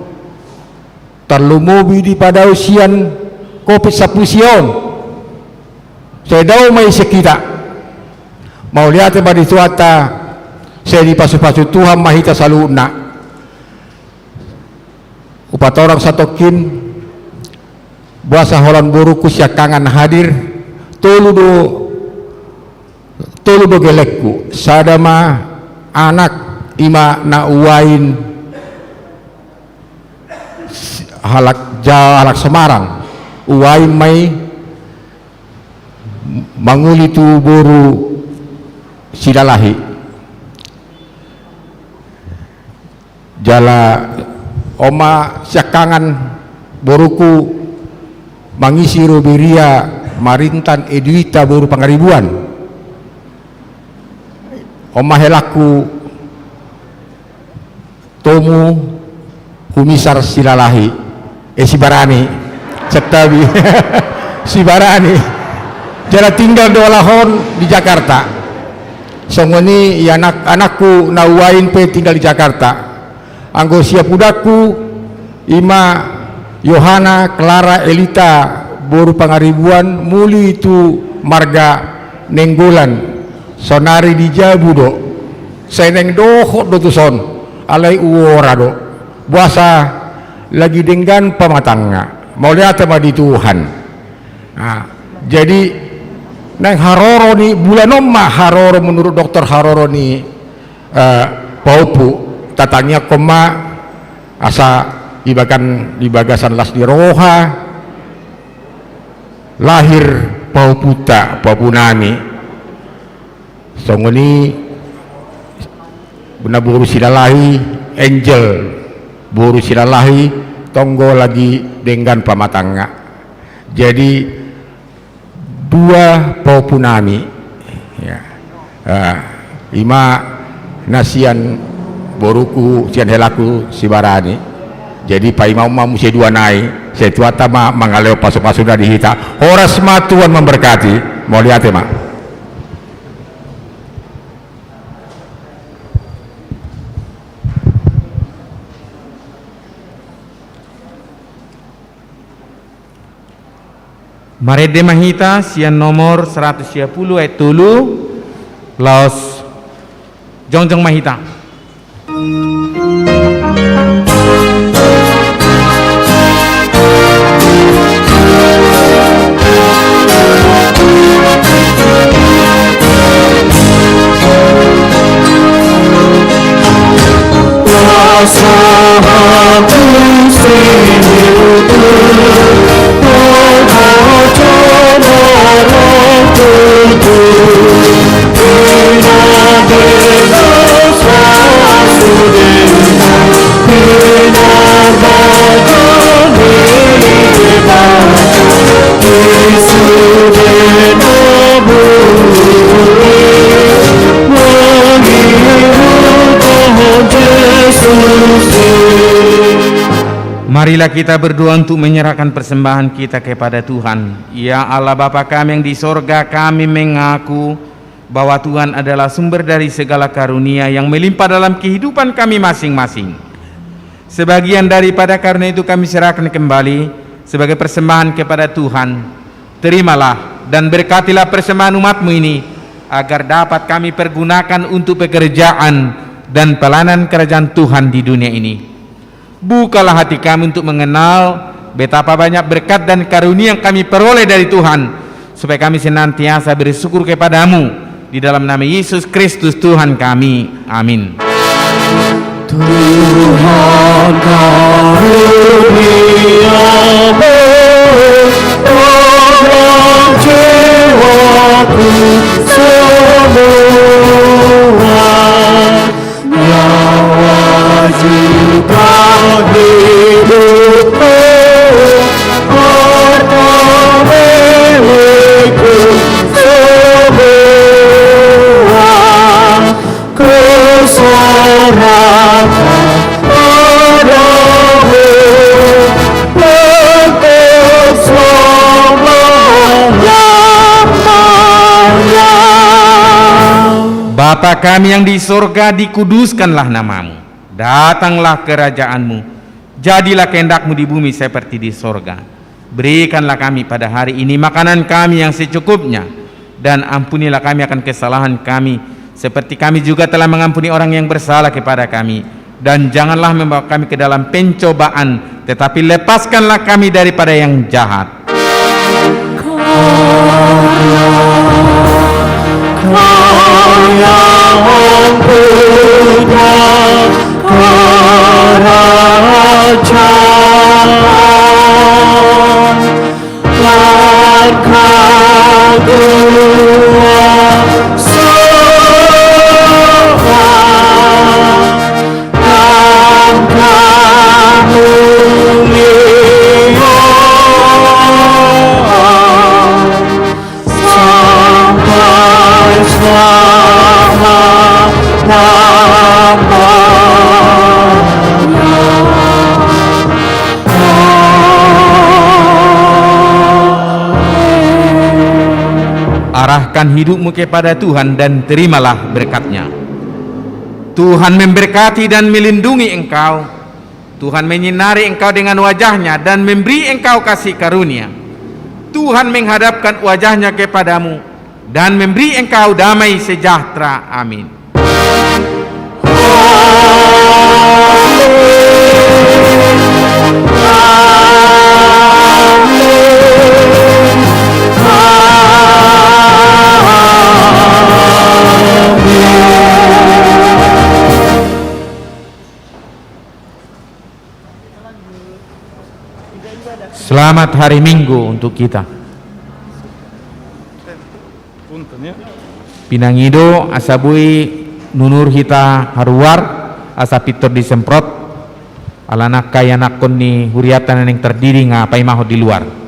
terlumubi di pada usian kopi sapusion saya daw may sekita mau lihat pada tuata saya di pasu-pasu Tuhan mahita saluna upat orang satokin buasa holan buruku syakangan hadir tolu gelekku sadama anak ima na uwain halak Semarang uwain may manguli tu boru sidalahi jala oma syakangan boruku mangisi Roberia Marintan Edwita Boru Pangaribuan, omahelaku Tomu Humisar Silalahi Sibarani Cetabi Sibarani jara tinggal dolahon di Jakarta. Songoni ya anak-anakku nauain pe tinggal di Jakarta. Anggo siap udaku Ima Yohana Clara Elita Boru Pangaribuan muli itu marga Nenggolan sonari di Jabudo seneng dohot dotuson alai uora do buasa lagi dengan pamatanga mau lihat sama di Tuhan. Nah, jadi neng Haroro nih bulan omah Haroro menurut dokter Haroro nih paupu tatanya koma asa di bagasan las di roha lahir pauputa paupunami songoni benar Boru Silalahi Angel Boru Silalahi tonggo lagi dengan pamatanga. Jadi dua paupunami ya. Ima nasian boruku sian helaku Sibarani. Jadi Pak Imam musia dua naik setuata ma mangaleo pasuk-pasuk dari hita horas ma Tuhan memberkati mau lihat ya mak. Marede Mahita sian nomor 110 ayat tulu Laos Jongjong Mahita. Marilah kita berdoa untuk menyerahkan persembahan kita kepada Tuhan. Ya Allah Bapa kami yang di sorga, kami mengaku bahwa Tuhan adalah sumber dari segala karunia yang melimpah dalam kehidupan kami masing-masing. Sebagian daripada karunia itu kami serahkan kembali sebagai persembahan kepada Tuhan. Terimalah dan berkatilah persembahan umat-Mu ini agar dapat kami pergunakan untuk pekerjaan dan pelayanan kerajaan Tuhan di dunia ini. Bukalah hati kami untuk mengenal betapa banyak berkat dan karunia yang kami peroleh dari Tuhan, supaya kami senantiasa bersyukur kepadamu di dalam nama Yesus Kristus Tuhan kami. Amin. Tuhan karuniamu tolong jiwaku semua, nyawa juga hidupku harta milikku semua, kuserahkan padamu untuk selama-lamanya. Bapa kami yang di sorga, dikuduskanlah namamu, datanglah kerajaanmu, jadilah kehendak-Mu di bumi seperti di sorga. Berikanlah kami pada hari ini makanan kami yang secukupnya, dan ampunilah kami akan kesalahan kami, seperti kami juga telah mengampuni orang yang bersalah kepada kami. Dan janganlah membawa kami ke dalam pencobaan, tetapi lepaskanlah kami daripada yang jahat. Kau yang punya kerajaan dan kekuasaan dan kemuliaan Serahkan hidupmu kepada Tuhan dan terimalah berkat-Nya. Tuhan memberkati dan melindungi engkau. Tuhan menyinari engkau dengan wajah-Nya dan memberi engkau kasih karunia. Tuhan menghadapkan wajah-Nya kepadamu dan memberi engkau damai sejahtera. Amin. Selamat hari Minggu untuk kita. Pinangido asabui nunur hita haruar asa pitor disemprot alanak kaya nakon ni huriatan yang terdiri ngapai maho di luar.